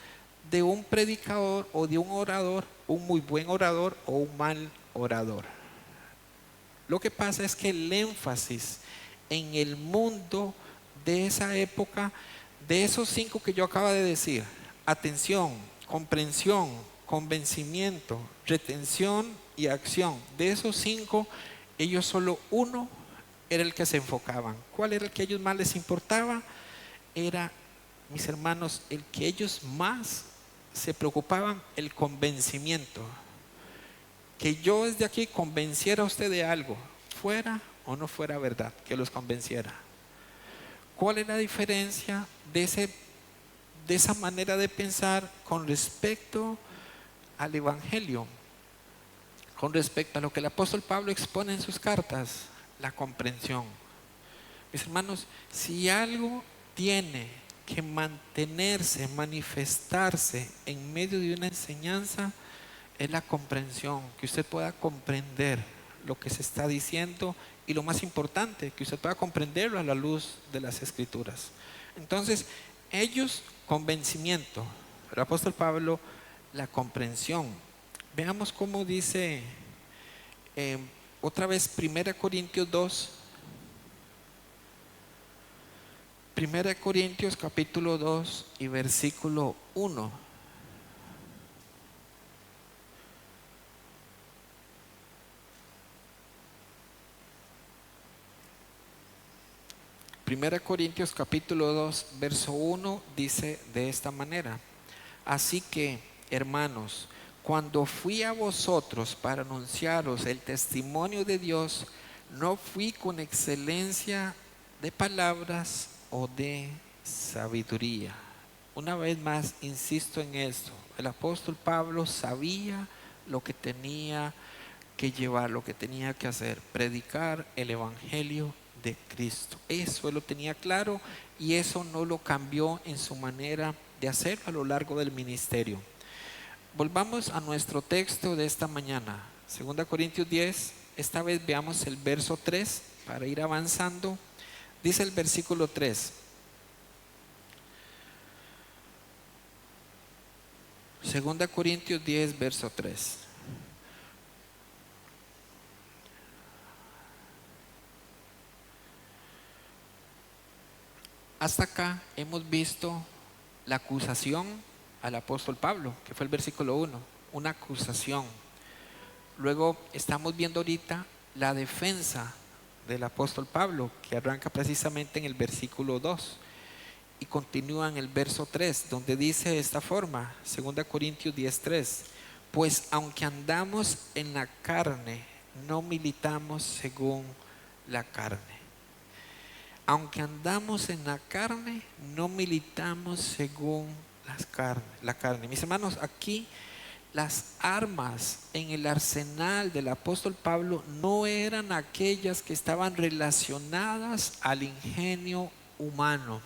de un predicador o de un orador un muy buen orador o un mal orador. Lo que pasa es que el énfasis en el mundo de esa época, de esos 5 que yo acabo de decir: atención, comprensión, convencimiento, retención y acción, de esos 5, ellos solo uno era el que se enfocaban. ¿Cuál era el que a ellos más les importaba? Era, mis hermanos, el que ellos más se preocupaban: el convencimiento. Que yo desde aquí convenciera a usted de algo, fuera o no fuera verdad, que los convenciera. ¿Cuál es la diferencia de esa manera de pensar con respecto al Evangelio? Con respecto a lo que el apóstol Pablo expone en sus cartas: la comprensión. Mis hermanos, si algo tiene que mantenerse, manifestarse en medio de una enseñanza, es la comprensión, que usted pueda comprender lo que se está diciendo y, lo más importante, que usted pueda comprenderlo a la luz de las Escrituras. Entonces, ellos, convencimiento, el apóstol Pablo, la comprensión. Veamos cómo dice otra vez 1 Corintios 2, Primera de Corintios capítulo 2 y versículo 1. Primera de Corintios capítulo 2 verso 1 dice de esta manera: así que, hermanos, cuando fui a vosotros para anunciaros el testimonio de Dios, no fui con excelencia de palabras o de sabiduría. Una vez más, insisto en esto. El apóstol Pablo sabía lo que tenía que llevar, lo que tenía que hacer: predicar el evangelio de Cristo. Eso él lo tenía claro y eso no lo cambió en su manera de hacerlo a lo largo del ministerio. Volvamos a nuestro texto de esta mañana, 2 Corintios 10. Esta vez veamos el verso 3 para ir avanzando. Dice el versículo 3: 2 Corintios 10 verso 3. Hasta acá hemos visto la acusación al apóstol Pablo, que fue el versículo 1, una acusación. Luego estamos viendo ahorita la defensa del apóstol Pablo, que arranca precisamente en el versículo 2 y continúa en el verso 3, donde dice de esta forma, 2 Corintios 10:3: pues aunque andamos en la carne, no militamos según la carne. Aunque andamos en la carne, no militamos según la carne. Mis hermanos, aquí las armas en el arsenal del apóstol Pablo no eran aquellas que estaban relacionadas al ingenio humano.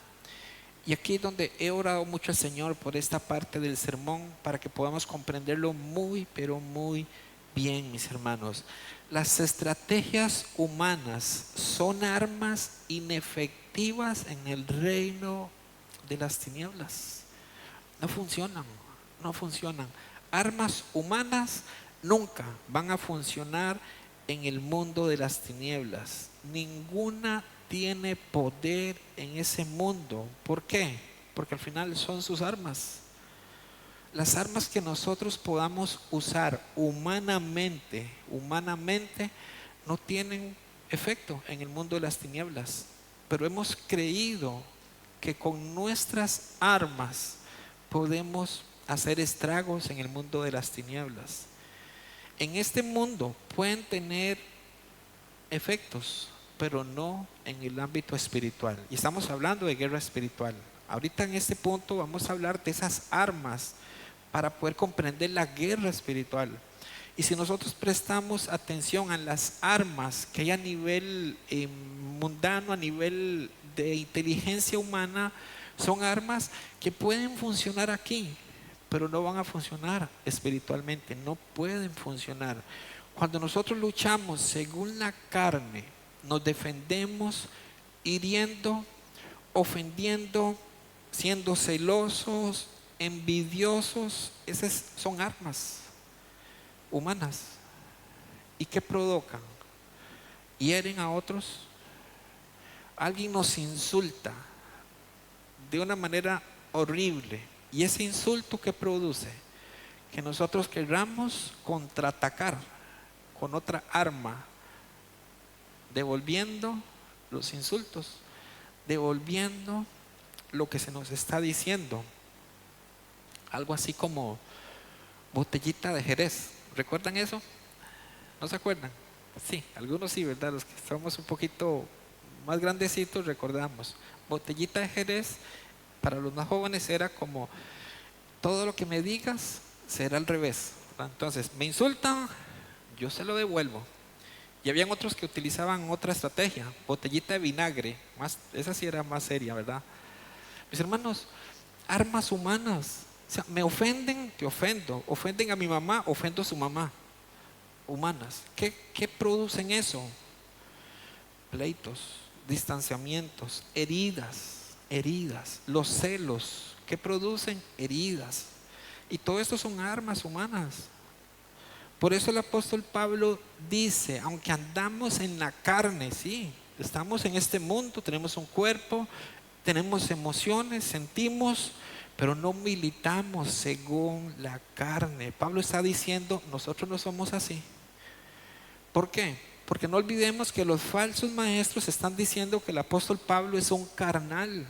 Y aquí es donde he orado mucho al Señor por esta parte del sermón, para que podamos comprenderlo muy, pero muy bien, mis hermanos. Las estrategias humanas son armas inefectivas en el reino de las tinieblas. No funcionan, no funcionan. Armas humanas nunca van a funcionar en el mundo de las tinieblas. Ninguna tiene poder en ese mundo. ¿Por qué? Porque al final son sus armas. Las armas que nosotros podamos usar humanamente no tienen efecto en el mundo de las tinieblas. Pero hemos creído que con nuestras armas podemos hacer estragos en el mundo de las tinieblas. En este mundo pueden tener efectos, pero no en el ámbito espiritual. Y estamos hablando de guerra espiritual. Ahorita en este punto vamos a hablar de esas armas para poder comprender la guerra espiritual. Y si nosotros prestamos atención a las armas que hay a nivel mundano, a nivel de inteligencia humana, son armas que pueden funcionar aquí, pero no van a funcionar espiritualmente, no pueden funcionar. Cuando nosotros luchamos según la carne, nos defendemos hiriendo, ofendiendo, siendo celosos, envidiosos. Esas son armas humanas. ¿Y qué provocan? Hieren a otros. Alguien nos insulta de una manera horrible, y ese insulto que produce, que nosotros queramos contraatacar con otra arma, devolviendo los insultos, devolviendo lo que se nos está diciendo. Algo así como botellita de Jerez. ¿Recuerdan eso? ¿No se acuerdan? Sí, algunos sí, ¿verdad? Los que somos un poquito más grandecitos recordamos. Botellita de Jerez, para los más jóvenes, era como: todo lo que me digas será al revés, ¿verdad? Entonces, me insultan, yo se lo devuelvo. Y habían otros que utilizaban otra estrategia: botellita de vinagre. Esa sí era más seria, ¿verdad? Mis hermanos, armas humanas. O sea, me ofenden, te ofendo. Ofenden a mi mamá, ofendo a su mamá. Humanas. ¿Qué producen eso? Pleitos, distanciamientos, heridas. Los celos, ¿qué producen? Heridas. Y todo esto son armas humanas. Por eso el apóstol Pablo dice: aunque andamos en la carne, sí, estamos en este mundo, tenemos un cuerpo, tenemos emociones, sentimos, pero no militamos según la carne. Pablo está diciendo, nosotros no somos así. ¿Por qué? Porque no olvidemos que los falsos maestros están diciendo que el apóstol Pablo es un carnal.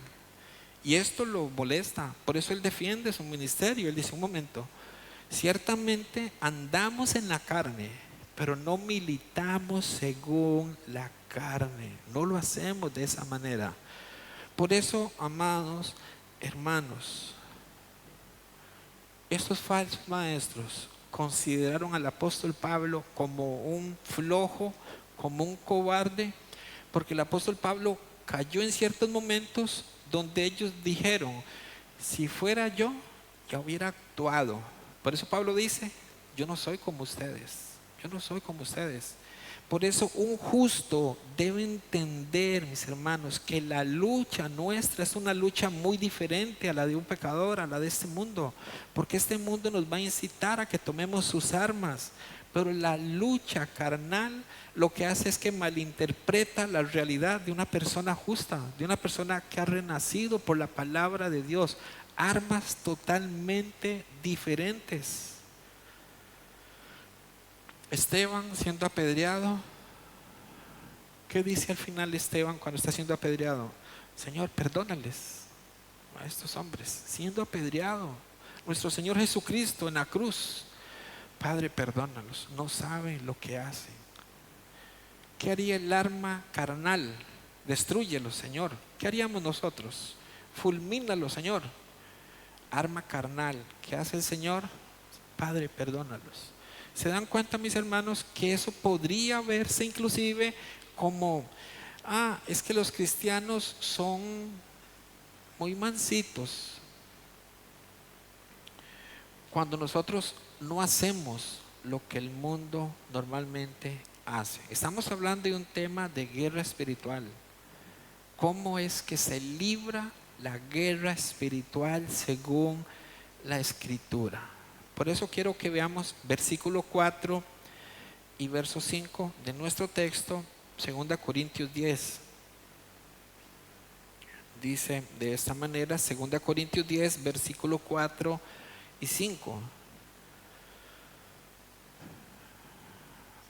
Y esto lo molesta, por eso él defiende su ministerio. Él dice, un momento, ciertamente andamos en la carne, pero no militamos según la carne. No lo hacemos de esa manera. Por eso, amados hermanos, estos falsos maestros consideraron al apóstol Pablo como un flojo, como un cobarde, porque el apóstol Pablo cayó en ciertos momentos donde ellos dijeron, si fuera yo, ya hubiera actuado. Por eso Pablo dice, yo no soy como ustedes, yo no soy como ustedes. Por eso un justo debe entender, mis hermanos, que la lucha nuestra es una lucha muy diferente a la de un pecador, a la de este mundo. Porque este mundo nos va a incitar a que tomemos sus armas. Pero la lucha carnal lo que hace es que malinterpreta la realidad de una persona justa, de una persona que ha renacido por la palabra de Dios. Armas totalmente diferentes. Esteban siendo apedreado, ¿qué dice al final Esteban cuando está siendo apedreado? Señor, perdónales a estos hombres, siendo apedreado. Nuestro Señor Jesucristo en la cruz, Padre, perdónalos, no saben lo que hacen. ¿Qué haría el arma carnal? Destrúyelo, Señor. ¿Qué haríamos nosotros? Fulmínalo, Señor. Arma carnal, ¿qué hace el Señor? Padre, perdónalos. ¿Se dan cuenta, mis hermanos, que eso podría verse inclusive como, es que los cristianos son muy mansitos? Cuando nosotros no hacemos lo que el mundo normalmente hace. Estamos hablando de un tema de guerra espiritual. ¿Cómo es que se libra la guerra espiritual según la Escritura? Por eso quiero que veamos versículo 4 y verso 5 de nuestro texto, 2 Corintios 10. Dice de esta manera, 2 Corintios 10, versículo 4 y 5.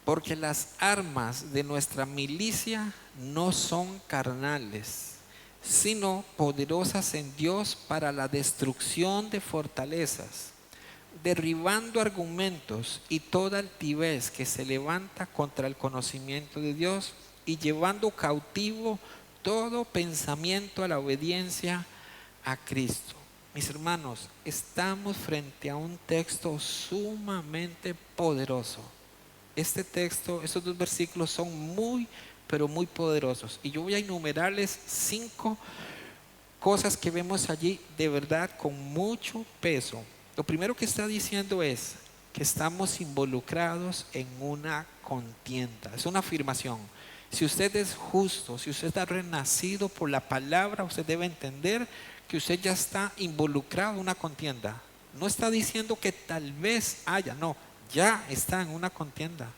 Porque las armas de nuestra milicia no son carnales, sino poderosas en Dios para la destrucción de fortalezas, derribando argumentos y toda altivez que se levanta contra el conocimiento de Dios y llevando cautivo todo pensamiento a la obediencia a Cristo. Mis hermanos, estamos frente a un texto sumamente poderoso. Este texto, estos dos versículos son muy, pero muy poderosos. Y yo voy a enumerarles 5 cosas que vemos allí de verdad con mucho peso. Lo primero que está diciendo es que estamos involucrados en una contienda. Es una afirmación. Si usted es justo, si usted ha renacido por la palabra, usted debe entender que usted ya está involucrado en una contienda. No está diciendo que tal vez haya, no, ya está en una contienda,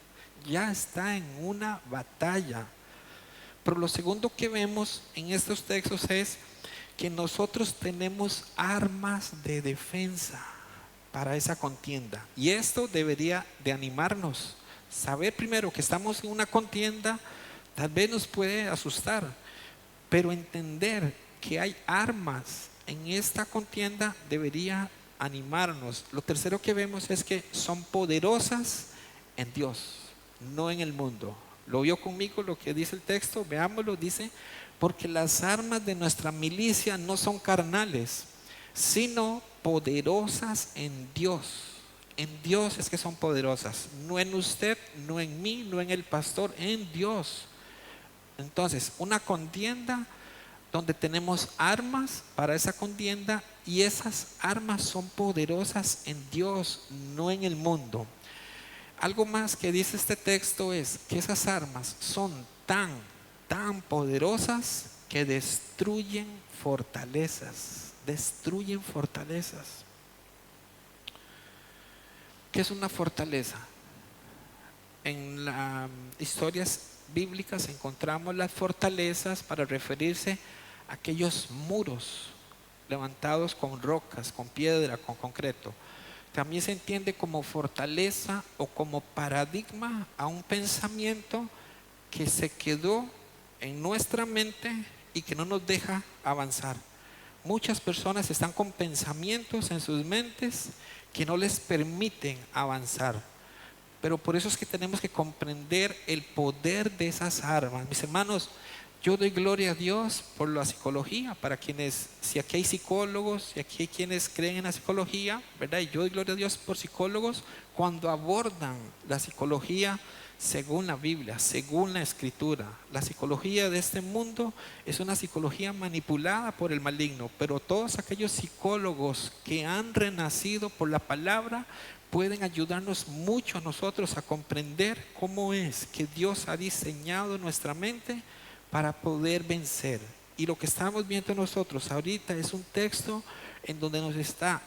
ya está en una batalla. Pero lo segundo que vemos en estos textos es que nosotros tenemos armas de defensa para esa contienda. Y esto debería de animarnos. Saber primero que estamos en una contienda tal vez nos puede asustar, pero entender que hay armas en esta contienda debería animarnos. Lo tercero que vemos es que son poderosas en Dios, no en el mundo. ¿Lo vio conmigo lo que dice el texto? Veámoslo, dice, porque las armas de nuestra milicia no son carnales, sino poderosas en Dios. En Dios es que son poderosas, no en usted, no en mí, no en el pastor, en Dios. Entonces, una contienda donde tenemos armas para esa contienda y esas armas son poderosas en Dios, no en el mundo. Algo más que dice este texto es que esas armas son tan poderosas que destruyen fortalezas. Destruyen fortalezas. ¿Qué es una fortaleza? En las historias bíblicas encontramos las fortalezas para referirse aquellos muros levantados con rocas, con piedra, con concreto. También se entiende como fortaleza o como paradigma a un pensamiento que se quedó en nuestra mente y que no nos deja avanzar. Muchas personas están con pensamientos en sus mentes que no les permiten avanzar. Pero por eso es que tenemos que comprender el poder de esas armas. Mis hermanos, yo doy gloria a Dios por la psicología, para quienes, si aquí hay psicólogos, si aquí hay quienes creen en la psicología, ¿verdad? Y yo doy gloria a Dios por psicólogos cuando abordan la psicología según la Biblia, según la Escritura. La psicología de este mundo es una psicología manipulada por el maligno, pero todos aquellos psicólogos que han renacido por la palabra pueden ayudarnos mucho a nosotros a comprender cómo es que Dios ha diseñado nuestra mente para poder vencer. Y lo que estamos viendo nosotros ahorita es un texto en donde nos está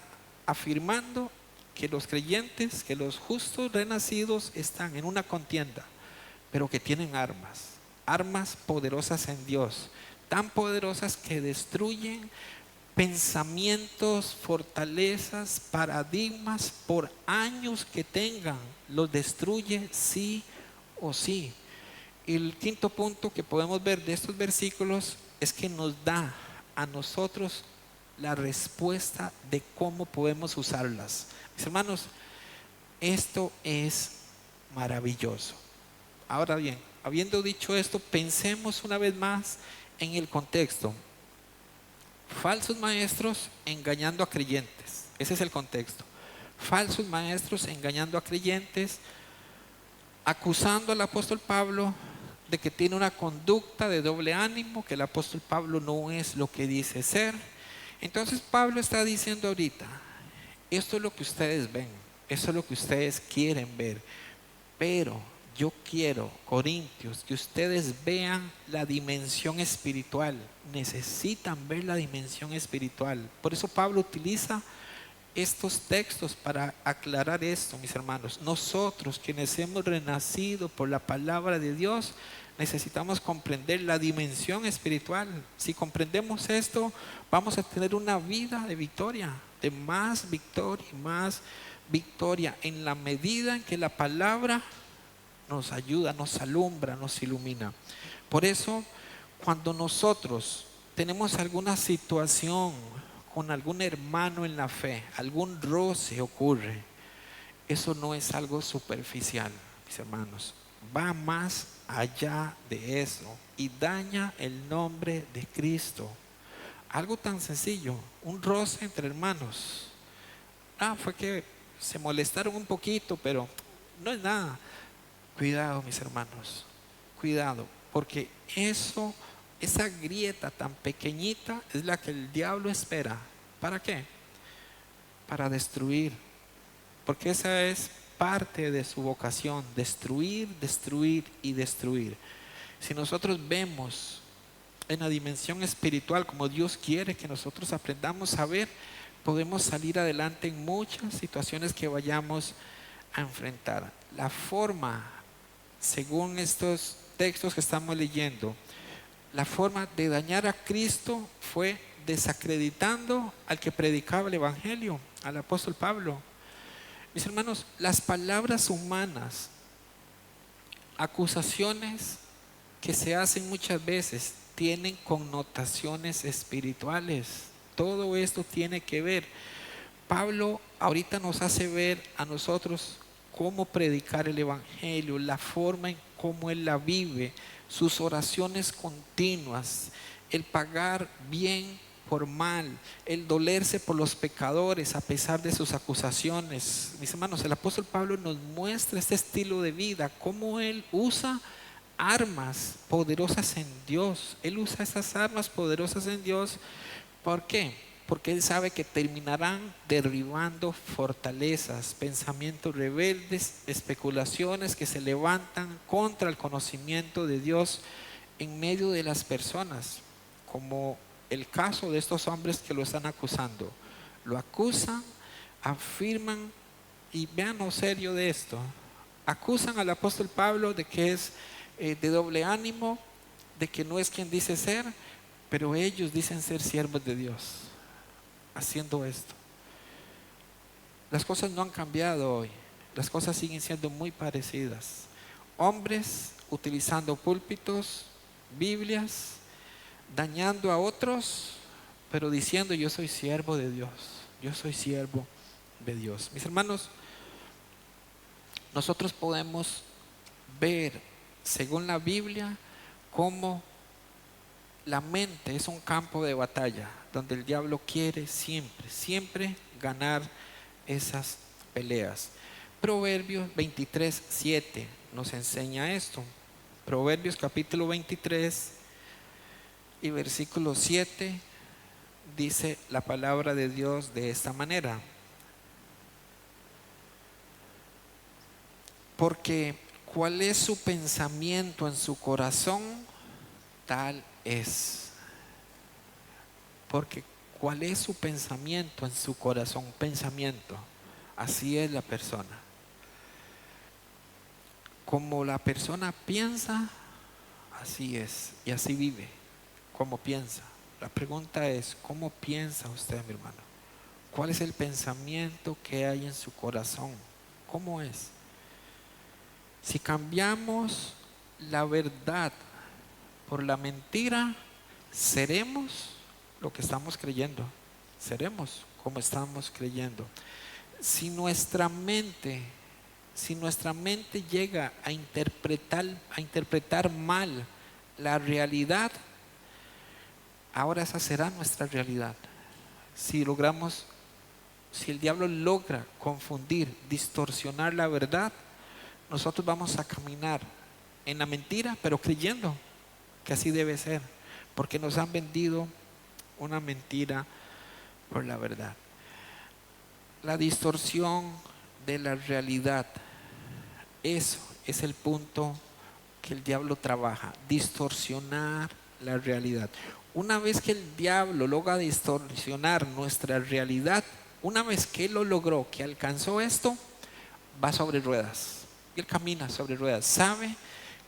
afirmando que los creyentes, que los justos renacidos están en una contienda, pero que tienen armas, armas poderosas en Dios, tan poderosas que destruyen pensamientos, fortalezas, paradigmas, por años que tengan, los destruye sí o sí. Y el quinto punto que podemos ver de estos versículos es que nos da a nosotros la respuesta de cómo podemos usarlas. Mis hermanos, esto es maravilloso. Ahora bien, habiendo dicho esto, pensemos una vez más en el contexto. Falsos maestros engañando a creyentes. Ese es el contexto. Falsos maestros engañando a creyentes, acusando al apóstol Pablo de que tiene una conducta de doble ánimo, que el apóstol Pablo no es lo que dice ser. Entonces Pablo está diciendo ahorita, esto es lo que ustedes ven, eso es lo que ustedes quieren ver, pero yo quiero, Corintios, que ustedes vean la dimensión espiritual. Necesitan ver la dimensión espiritual. Por eso Pablo utiliza estos textos para aclarar esto, mis hermanos. Nosotros, quienes hemos renacido por la palabra de Dios, necesitamos comprender la dimensión espiritual. Si comprendemos esto, vamos a tener una vida de victoria, de más victoria y más victoria, en la medida en que la palabra nos ayuda, nos alumbra, nos ilumina. Por eso, cuando nosotros tenemos alguna situación con algún hermano en la fe, algún roce ocurre, eso no es algo superficial, mis hermanos. Va más allá de eso y daña el nombre de Cristo. Algo tan sencillo, un roce entre hermanos. Fue que se molestaron un poquito, pero no es nada. Cuidado, mis hermanos, cuidado, porque esa grieta tan pequeñita es la que el diablo espera. ¿Para qué? Para destruir, porque esa es parte de su vocación: destruir, destruir y destruir. Si nosotros vemos en la dimensión espiritual como Dios quiere que nosotros aprendamos a ver, podemos salir adelante en muchas situaciones que vayamos a enfrentar. La forma, según estos textos que estamos leyendo, la forma de dañar a Cristo fue desacreditando al que predicaba el Evangelio, al apóstol Pablo. Mis hermanos, las palabras humanas, acusaciones que se hacen muchas veces, tienen connotaciones espirituales. Todo esto tiene que ver. Pablo ahorita nos hace ver a nosotros cómo predicar el Evangelio, la forma en cómo él la vive, sus oraciones continuas, el pagar bien por mal, el dolerse por los pecadores a pesar de sus acusaciones. Mis hermanos, el apóstol Pablo nos muestra este estilo de vida, cómo él usa armas poderosas en Dios. Él usa esas armas poderosas en Dios. ¿Por qué? Porque él sabe que terminarán derribando fortalezas, pensamientos rebeldes, especulaciones que se levantan contra el conocimiento de Dios en medio de las personas, como el caso de estos hombres que lo están acusando. Lo acusan, afirman, y vean lo serio de esto, acusan al apóstol Pablo de que es de doble ánimo, de que no es quien dice ser, pero ellos dicen ser siervos de Dios haciendo esto. Las cosas no han cambiado hoy, las cosas siguen siendo muy parecidas. Hombres utilizando púlpitos, Biblias, dañando a otros, pero diciendo yo soy siervo de Dios, yo soy siervo de Dios. Mis hermanos, nosotros podemos ver, según la Biblia, cómo la mente es un campo de batalla, donde el diablo quiere siempre ganar esas peleas. Proverbios 23:7 nos enseña esto. Proverbios capítulo 23 y versículo 7 dice la palabra de Dios de esta manera: porque cuál es su pensamiento en su corazón, tal es. Porque cuál es su pensamiento en su corazón, pensamiento, así es la persona. Como la persona piensa, así es y así vive, como piensa. La pregunta es, ¿cómo piensa usted, mi hermano? ¿Cuál es el pensamiento que hay en su corazón? ¿Cómo es? Si cambiamos la verdad por la mentira, seremos lo que estamos creyendo. Seremos como estamos creyendo. Si nuestra mente llega a interpretar mal la realidad, ahora esa será nuestra realidad. Si el diablo logra confundir, distorsionar la verdad, nosotros vamos a caminar en la mentira, pero creyendo que así debe ser, porque nos han vendido una mentira por la verdad. La distorsión de la realidad, eso es el punto que el diablo trabaja, distorsionar la realidad. Una vez que el diablo logra distorsionar nuestra realidad, una vez que él lo logró, que alcanzó esto, va sobre ruedas. Él camina sobre ruedas, sabe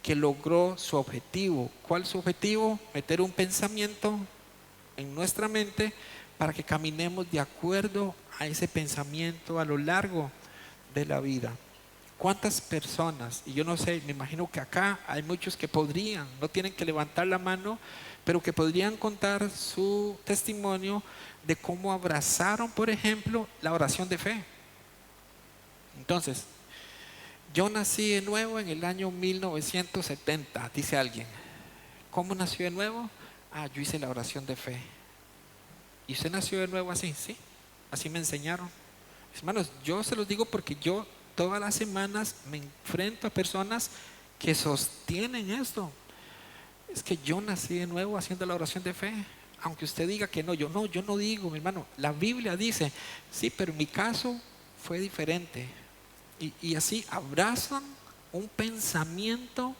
que logró su objetivo. ¿Cuál es su objetivo? Meter un pensamiento en nuestra mente para que caminemos de acuerdo a ese pensamiento a lo largo de la vida. ¿Cuántas personas? Y yo no sé, me imagino que acá hay muchos que podrían, no tienen que levantar la mano, pero que podrían contar su testimonio de cómo abrazaron, por ejemplo, la oración de fe. Entonces, yo nací de nuevo en el año 1970, dice alguien. ¿Cómo nació de nuevo? Yo hice la oración de fe. ¿Y usted nació de nuevo así? Sí, así me enseñaron. Hermanos, yo se los digo porque yo todas las semanas me enfrento a personas que sostienen esto. Es que yo nací de nuevo haciendo la oración de fe. Aunque usted diga que no, yo no digo, mi hermano. La Biblia dice, sí, pero en mi caso fue diferente. Y así abrazan un pensamiento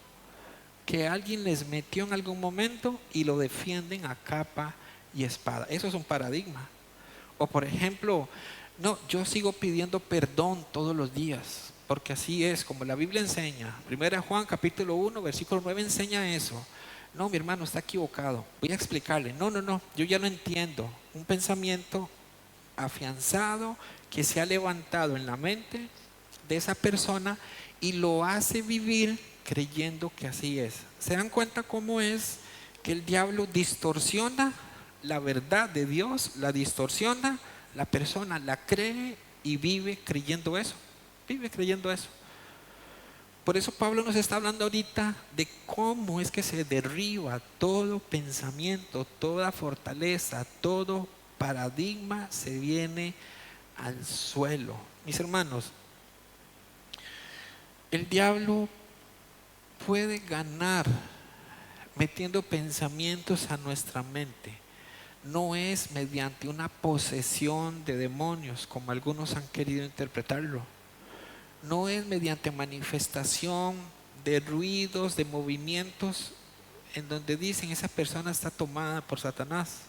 que alguien les metió en algún momento y lo defienden a capa y espada. Eso es un paradigma. O por ejemplo, no, yo sigo pidiendo perdón todos los días, porque así es, como la Biblia enseña. 1 Juan capítulo 1, versículo 9 enseña eso. No, mi hermano, está equivocado. Voy a explicarle. No, yo ya no entiendo. Un pensamiento afianzado que se ha levantado en la mente de esa persona y lo hace vivir creyendo que así es. ¿Se dan cuenta cómo es que el diablo distorsiona la verdad de Dios? La distorsiona, la persona la cree y vive creyendo eso. Vive creyendo eso. Por eso Pablo nos está hablando ahorita de cómo es que se derriba todo pensamiento, toda fortaleza, todo paradigma se viene al suelo. Mis hermanos, el diablo puede ganar metiendo pensamientos a nuestra mente. No es mediante una posesión de demonios como algunos han querido interpretarlo. No es mediante manifestación de ruidos, de movimientos en donde dicen esa persona está tomada por Satanás,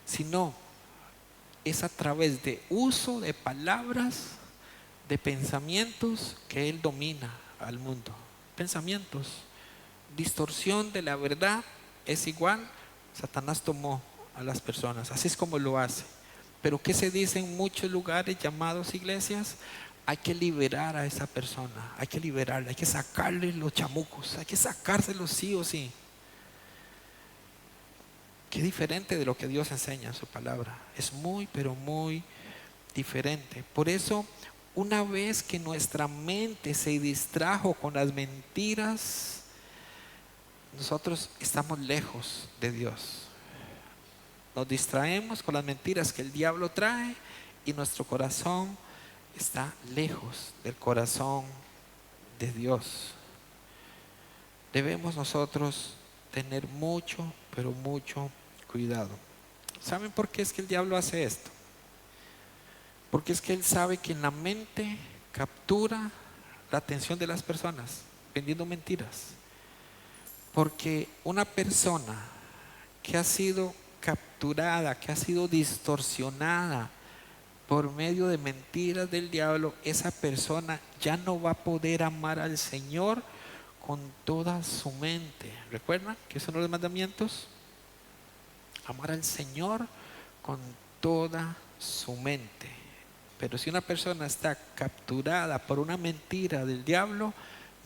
sino es a través de uso de palabras, de pensamientos que él domina al mundo. Pensamientos, distorsión de la verdad es igual Satanás tomó a las personas, así es como lo hace. Pero ¿qué se dice en muchos lugares llamados iglesias? Hay que liberar a esa persona, hay que liberarla, hay que sacarle los chamucos, hay que sacárselos sí o sí. Qué diferente de lo que Dios enseña en su palabra. Es muy, pero muy diferente. Por eso, una vez que nuestra mente se distrajo con las mentiras, nosotros estamos lejos de Dios. Nos distraemos con las mentiras que el diablo trae y nuestro corazón está lejos del corazón de Dios. Debemos nosotros tener mucho, pero mucho cuidado. ¿Saben por qué es que el diablo hace esto? Porque es que él sabe que en la mente captura la atención de las personas vendiendo mentiras. Porque una persona que ha sido capturada, que ha sido distorsionada por medio de mentiras del diablo, esa persona ya no va a poder amar al Señor con toda su mente. ¿Recuerdan que es uno de los mandamientos? Amar al Señor con toda su mente. Pero si una persona está capturada por una mentira del diablo,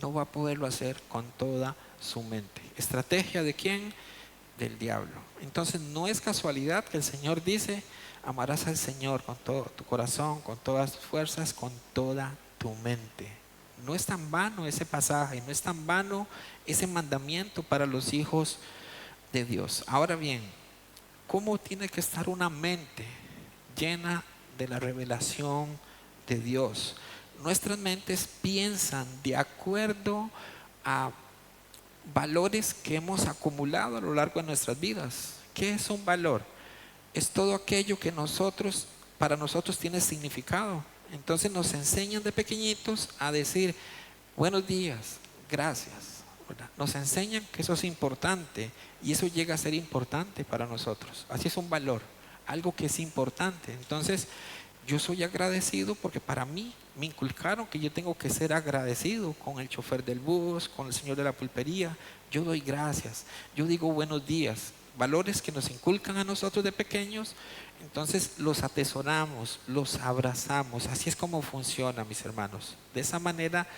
no va a poderlo hacer con toda su mente. ¿Estrategia de quién? Del diablo. Entonces no es casualidad que el Señor dice: amarás al Señor con todo tu corazón, con todas tus fuerzas, con toda tu mente. No es tan vano ese pasaje, no es tan vano ese mandamiento para los hijos de Dios. Ahora bien, ¿cómo tiene que estar una mente llena de la revelación de Dios? Nuestras mentes piensan de acuerdo a valores que hemos acumulado a lo largo de nuestras vidas. ¿Qué es un valor? Es todo aquello que para nosotros tiene significado. Entonces nos enseñan de pequeñitos a decir buenos días, gracias, ¿verdad? Nos enseñan que eso es importante y eso llega a ser importante para nosotros. Así es un valor, algo que es importante. Entonces yo soy agradecido porque para mí me inculcaron que yo tengo que ser agradecido con el chofer del bus, con el señor de la pulpería. Yo doy gracias, yo digo buenos días. Valores que nos inculcan a nosotros de pequeños, entonces los atesoramos, los abrazamos. Así es como funciona, mis hermanos. De esa manera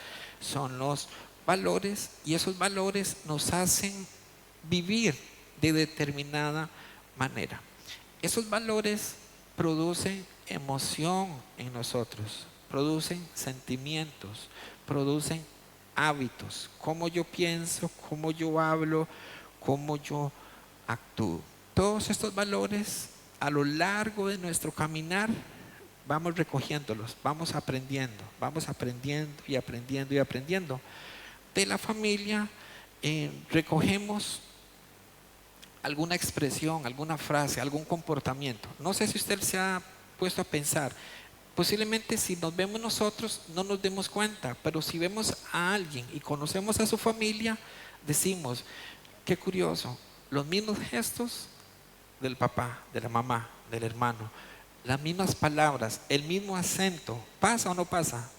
son los valores, y esos valores nos hacen vivir de determinada manera. Esos valores producen emoción en nosotros, producen sentimientos, producen hábitos, cómo yo pienso, cómo yo hablo, cómo yo actúo. Todos estos valores a lo largo de nuestro caminar vamos recogiéndolos, vamos aprendiendo y aprendiendo y aprendiendo. De la familia recogemos alguna expresión, alguna frase, algún comportamiento. No sé si usted se ha puesto a pensar, posiblemente si nos vemos nosotros no nos demos cuenta, pero si vemos a alguien y conocemos a su familia, decimos: qué curioso, los mismos gestos del papá, de la mamá, del hermano, las mismas palabras, el mismo acento. ¿Pasa o no pasa?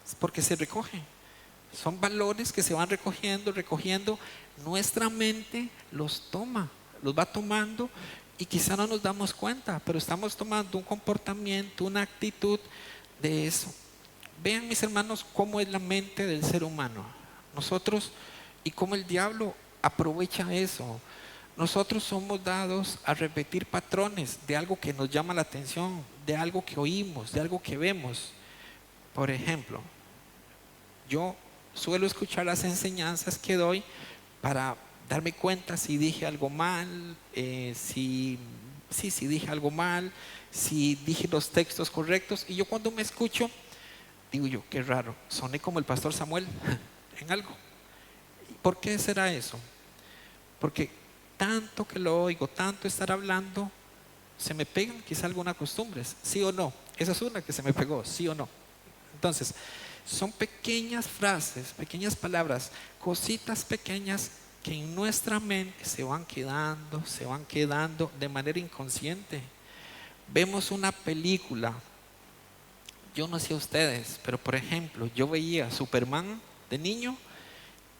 Es porque se recoge. Son valores que se van recogiendo. Nuestra mente los toma, los va tomando, y quizá no nos damos cuenta, pero estamos tomando un comportamiento, una actitud de eso. Vean, mis hermanos, cómo es la mente del ser humano. Nosotros, y cómo el diablo aprovecha eso. Nosotros somos dados a repetir patrones de algo que nos llama la atención, de algo que oímos, de algo que vemos. Por ejemplo, yo suelo escuchar las enseñanzas que doy para darme cuenta si dije algo mal, si dije algo mal, si dije los textos correctos. Y yo cuando me escucho, digo yo, qué raro, soné como el pastor Samuel en algo. ¿Por qué será eso? Porque tanto que lo oigo, tanto estar hablando, se me pegan quizá algunas costumbres, ¿sí o no? Esa es una que se me pegó, ¿sí o no? Entonces, son pequeñas frases, pequeñas palabras, cositas pequeñas que en nuestra mente se van quedando de manera inconsciente. Vemos una película, yo no sé ustedes, pero por ejemplo, yo veía Superman de niño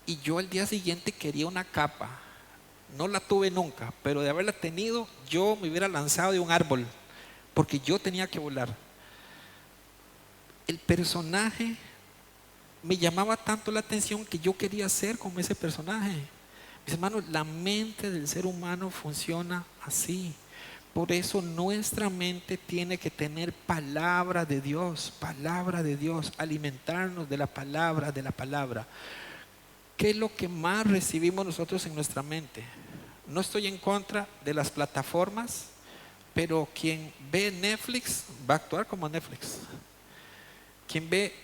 y yo al día siguiente quería una capa. No la tuve nunca, pero de haberla tenido, yo me hubiera lanzado de un árbol, porque yo tenía que volar. El personaje me llamaba tanto la atención que yo quería ser como ese personaje. Mis hermanos, la mente del ser humano funciona así. Por eso nuestra mente tiene que tener palabra de Dios, alimentarnos de la palabra, de la palabra. ¿Qué es lo que más recibimos nosotros en nuestra mente? No estoy en contra de las plataformas, pero quien ve Netflix va a actuar como Netflix. Quien ve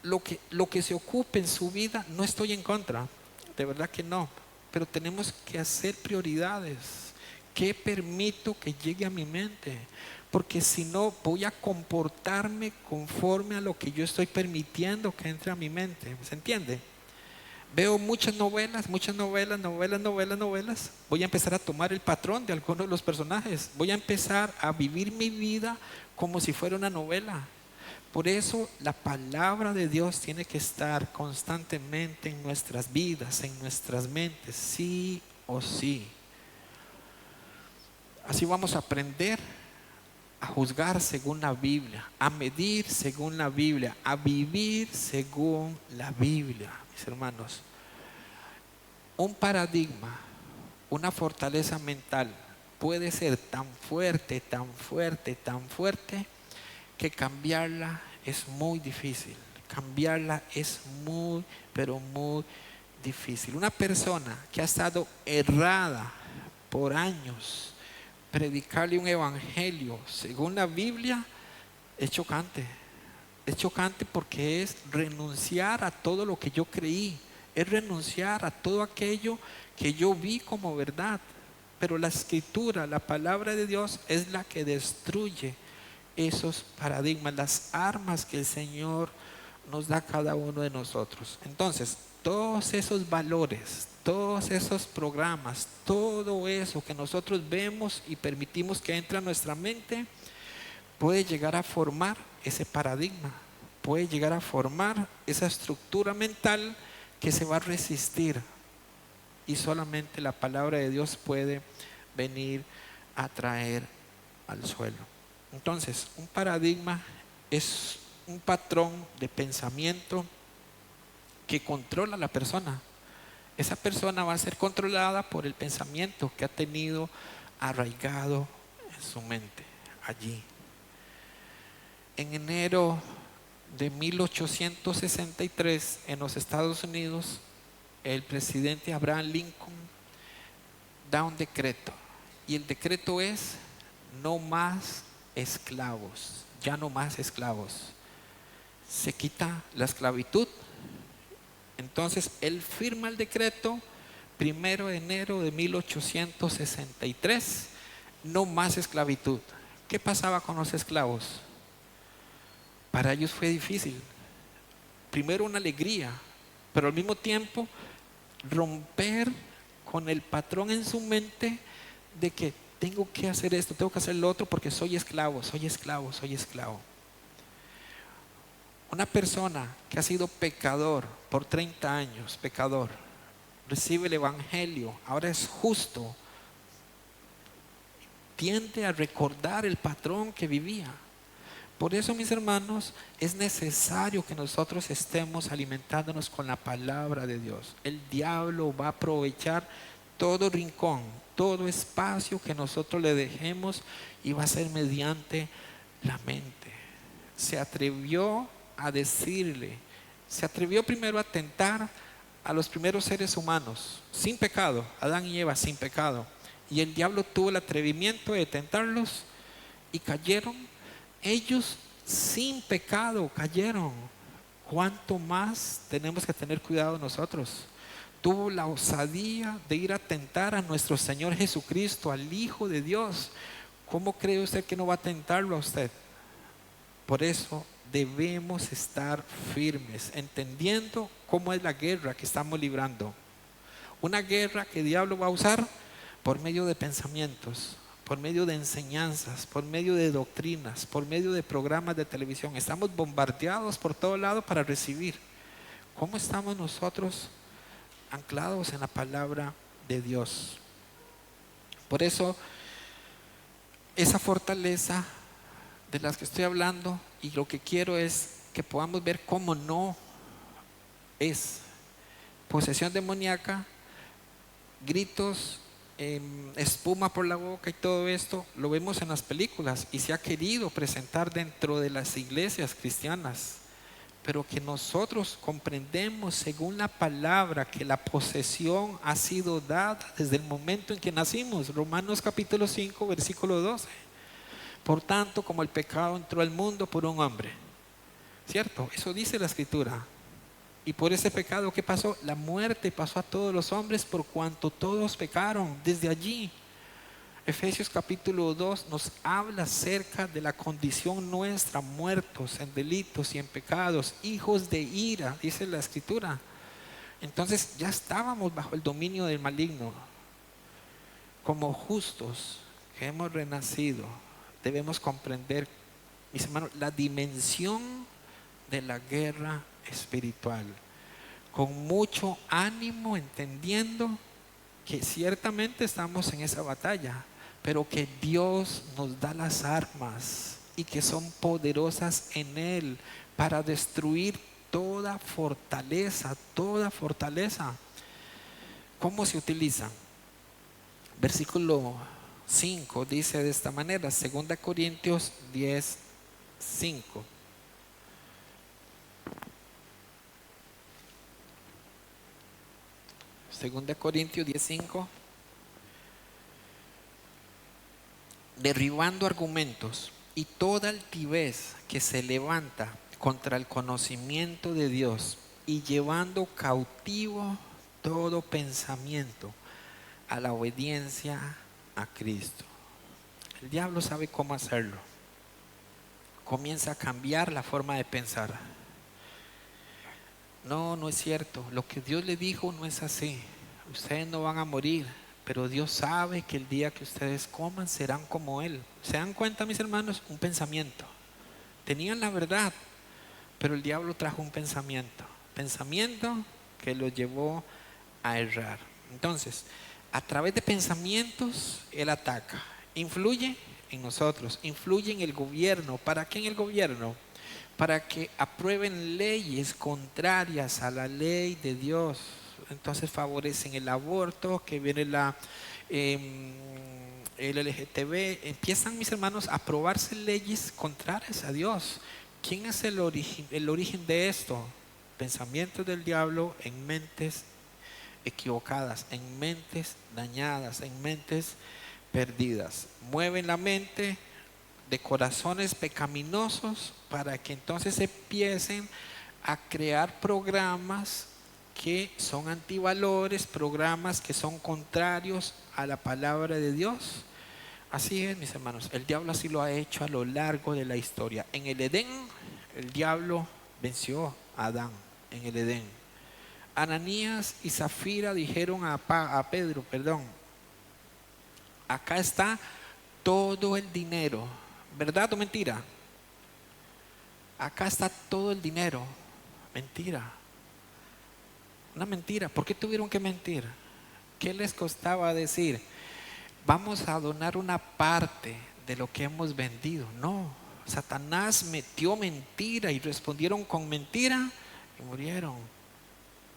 lo que se ocupe en su vida, no estoy en contra, de verdad que no, pero tenemos que hacer prioridades. ¿Qué permito que llegue a mi mente? Porque si no, voy a comportarme conforme a lo que yo estoy permitiendo que entre a mi mente. ¿Se entiende? Veo muchas novelas. Voy a empezar a tomar el patrón de algunos de los personajes. Voy a empezar a vivir mi vida como si fuera una novela. Por eso la palabra de Dios tiene que estar constantemente en nuestras vidas, en nuestras mentes, sí o sí. Así vamos a aprender a juzgar según la Biblia, a medir según la Biblia, a vivir según la Biblia, mis hermanos. Un paradigma, una fortaleza mental puede ser tan fuerte, que cambiarla es muy difícil. Cambiarla es muy, pero muy difícil. Una persona que ha estado errada por años, predicarle un evangelio según la Biblia es chocante. Es chocante porque es renunciar a todo lo que yo creí, es renunciar a todo aquello que yo vi como verdad. Pero la escritura, la palabra de Dios es la que destruye esos paradigmas, las armas que el Señor nos da a cada uno de nosotros. Entonces, todos esos valores, todos esos programas, todo eso que nosotros vemos y permitimos que entre a nuestra mente, puede llegar a formar ese paradigma, puede llegar a formar esa estructura mental que se va a resistir, y solamente la palabra de Dios puede venir a traer al suelo. Entonces, un paradigma es un patrón de pensamiento que controla a la persona. Esa persona va a ser controlada por el pensamiento que ha tenido arraigado en su mente allí. En enero de 1863, en los Estados Unidos, el presidente Abraham Lincoln da un decreto, y el decreto es: no más esclavos, ya no más esclavos. Se quita la esclavitud. Entonces él firma el decreto 1 de enero de 1863, no más esclavitud. ¿Qué pasaba con los esclavos? Para ellos fue difícil. Primero una alegría, pero al mismo tiempo romper con el patrón en su mente de que tengo que hacer esto, tengo que hacer lo otro porque soy esclavo. Una persona que ha sido pecador por 30 años, recibe el evangelio, ahora es justo, tiende a recordar el patrón que vivía. Por eso, mis hermanos, es necesario que nosotros estemos alimentándonos con la palabra de Dios. El diablo va a aprovechar todo rincón, todo espacio que nosotros le dejemos, y va a ser mediante la mente. Se atrevió a decirle, se atrevió primero a tentar a los primeros seres humanos sin pecado, Adán y Eva sin pecado, y el diablo tuvo el atrevimiento de tentarlos y cayeron. Ellos sin pecado cayeron. ¿Cuánto más tenemos que tener cuidado nosotros? Tuvo la osadía de ir a tentar a nuestro Señor Jesucristo, al Hijo de Dios. ¿Cómo cree usted que no va a tentarlo a usted? Por eso debemos estar firmes, entendiendo cómo es la guerra que estamos librando. Una guerra que el diablo va a usar por medio de pensamientos, por medio de enseñanzas, por medio de doctrinas, por medio de programas de televisión. Estamos bombardeados por todo lado para recibir. ¿Cómo estamos nosotros anclados en la palabra de Dios. Por eso, esa fortaleza de las que estoy hablando, y lo que quiero es que podamos ver cómo no es posesión demoníaca, gritos, espuma por la boca y todo esto, lo vemos en las películas y se ha querido presentar dentro de las iglesias cristianas, pero que nosotros comprendemos según la palabra que la posesión ha sido dada desde el momento en que nacimos. Romanos capítulo 5 versículo 12. Por tanto, como el pecado entró al mundo por un hombre, ¿cierto? Eso dice la escritura. Y por ese pecado, ¿qué pasó? La muerte pasó a todos los hombres por cuanto todos pecaron. Desde allí, Efesios capítulo 2 nos habla acerca de la condición nuestra, muertos en delitos y en pecados, hijos de ira, dice la escritura. Entonces ya estábamos bajo el dominio del maligno. Como justos que hemos renacido, debemos comprender, mis hermanos, la dimensión de la guerra espiritual, con mucho ánimo, entendiendo que ciertamente estamos en esa batalla, pero que Dios nos da las armas y que son poderosas en Él para destruir toda fortaleza, toda fortaleza. ¿Cómo se utiliza? Versículo 5 dice de esta manera, 2 Corintios 10, 5. Segunda Corintios 10:5, derribando argumentos y toda altivez que se levanta contra el conocimiento de Dios y llevando cautivo todo pensamiento a la obediencia a Cristo. El diablo sabe cómo hacerlo. Comienza a cambiar la forma de pensar. No, no es cierto. Lo que Dios le dijo no es así. Ustedes no van a morir, pero Dios sabe que el día que ustedes coman serán como Él. ¿Se dan cuenta, mis hermanos? Un pensamiento. Tenían la verdad, pero el diablo trajo un pensamiento que los llevó a errar. Entonces, a través de pensamientos, Él ataca. Influye en nosotros, influye en el gobierno. ¿Para qué en el gobierno? Para que aprueben leyes contrarias a la ley de Dios. Entonces favorecen el aborto, que viene el LGTB. Empiezan, mis hermanos, a aprobarse leyes contrarias a Dios. ¿Quién es el origen de esto? Pensamientos del diablo en mentes equivocadas, en mentes dañadas, en mentes perdidas. Mueven la mente de corazones pecaminosos para que entonces empiecen a crear programas que son antivalores, programas que son contrarios a la palabra de Dios. Así es, mis hermanos, el diablo así lo ha hecho a lo largo de la historia. En el Edén, el diablo venció a Adán, en el Edén. Ananías y Zafira dijeron a Pedro, acá está todo el dinero. ¿Verdad o mentira? Acá está todo el dinero. Mentira. Una mentira. ¿Por qué tuvieron que mentir? ¿Qué les costaba decir? Vamos a donar una parte de lo que hemos vendido. No. Satanás metió mentira y respondieron con mentira y murieron.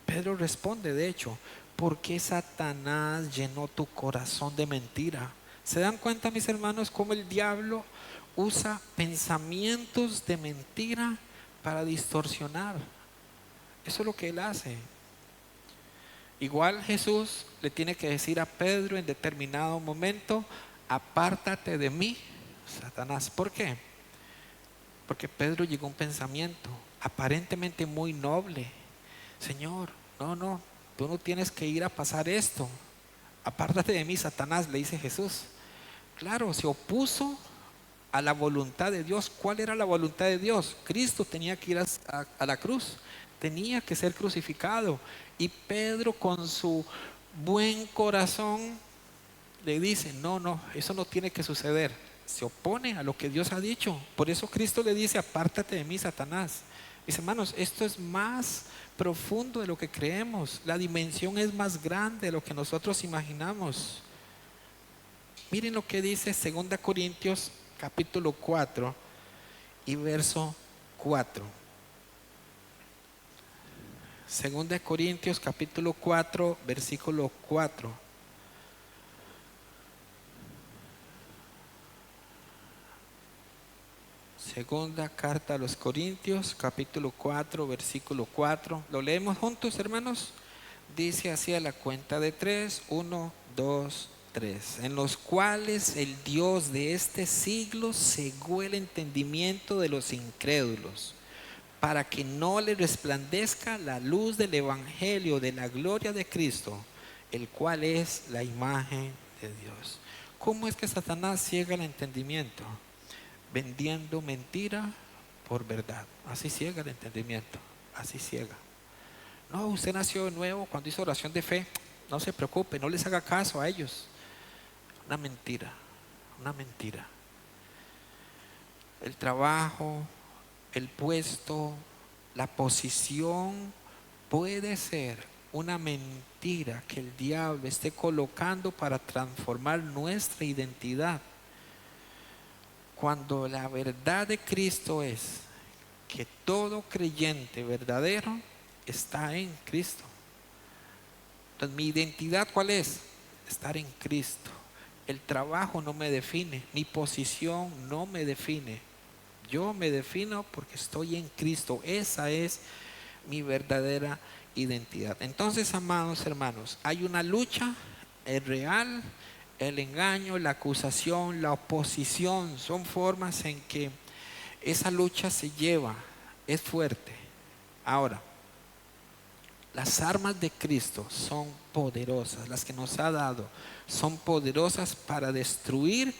Pedro responde, de hecho, ¿por qué Satanás llenó tu corazón de mentira? ¿Se dan cuenta, mis hermanos, cómo el diablo usa pensamientos de mentira para distorsionar? Eso es lo que él hace. Igual Jesús le tiene que decir a Pedro en determinado momento, apártate de mí, Satanás. ¿Por qué? Porque Pedro llegó a un pensamiento aparentemente muy noble. Señor, no, tú no tienes que ir a pasar esto. Apártate de mí, Satanás, le dice Jesús. Claro, se opuso a la voluntad de Dios. ¿Cuál era la voluntad de Dios? Cristo tenía que ir a la cruz, tenía que ser crucificado. Y Pedro, con su buen corazón, le dice, no, eso no tiene que suceder. Se opone a lo que Dios ha dicho. Por eso Cristo le dice, apártate de mí, Satanás. Mis hermanos, esto es más profundo de lo que creemos. La dimensión es más grande de lo que nosotros imaginamos. Miren lo que dice 2 Corintios capítulo 4 y verso 4. 2 Corintios capítulo 4, versículo 4. Segunda carta a los Corintios, capítulo 4, versículo 4. ¿Lo leemos juntos, hermanos? Dice así a la cuenta de 3, 1, 2, 3. En los cuales el Dios de este siglo cegó el entendimiento de los incrédulos, para que no le resplandezca la luz del evangelio de la gloria de Cristo, el cual es la imagen de Dios. ¿Cómo es que Satanás ciega el entendimiento? Vendiendo mentira por verdad. Así ciega el entendimiento, así ciega. No, usted nació de nuevo cuando hizo oración de fe. No se preocupe, no les haga caso a ellos. Una mentira, una mentira. El trabajo, el puesto, la posición puede ser una mentira que el diablo esté colocando para transformar nuestra identidad. Cuando la verdad de Cristo es que todo creyente verdadero está en Cristo. Entonces, mi identidad, ¿cuál es? Estar en Cristo. El trabajo no me define, mi posición no me define. Yo me defino porque estoy en Cristo. Esa es mi verdadera identidad. Entonces, amados hermanos, hay una lucha, es real. El engaño, la acusación, la oposición son formas en que esa lucha se lleva, es fuerte. Ahora, las armas de Cristo son poderosas, las que nos ha dado son poderosas para destruir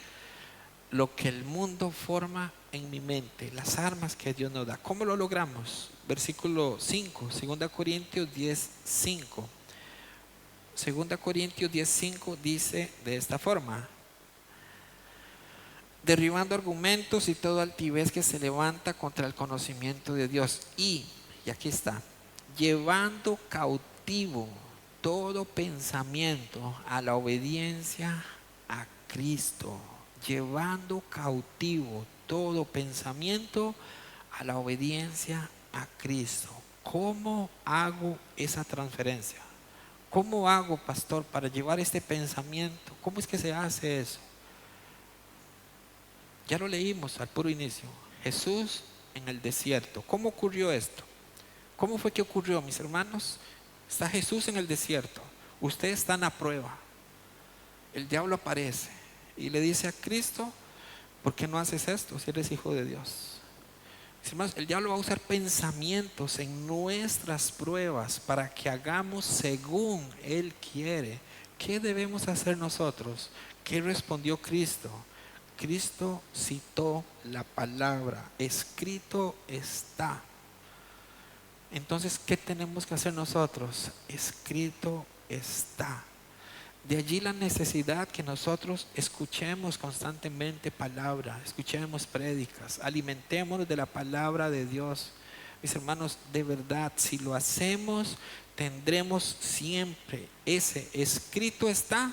lo que el mundo forma en mi mente, las armas que Dios nos da. ¿Cómo lo logramos? Versículo 5, 2 Corintios 10, 5. 2 Corintios 10:5 dice de esta forma: derribando argumentos y toda altivez que se levanta contra el conocimiento de Dios. Y aquí está, llevando cautivo todo pensamiento a la obediencia a Cristo. Llevando cautivo todo pensamiento a la obediencia a Cristo. ¿Cómo hago esa transferencia? ¿Cómo hago, pastor, para llevar este pensamiento? ¿Cómo es que se hace eso? Ya lo leímos al puro inicio. Jesús en el desierto. ¿Cómo ocurrió esto? ¿Cómo fue que ocurrió, mis hermanos? Está Jesús en el desierto. Usted está en la prueba. El diablo aparece y le dice a Cristo: ¿por qué no haces esto si eres hijo de Dios? Mis hermanos, el diablo va a usar pensamientos en nuestras pruebas para que hagamos según Él quiere. ¿Qué debemos hacer nosotros? ¿Qué respondió Cristo? Cristo citó la palabra, escrito está. Entonces, ¿qué tenemos que hacer nosotros? Escrito está. De allí la necesidad que nosotros escuchemos constantemente palabra, escuchemos prédicas, alimentémonos de la palabra de Dios. Mis hermanos, de verdad, si lo hacemos, tendremos siempre ese escrito está,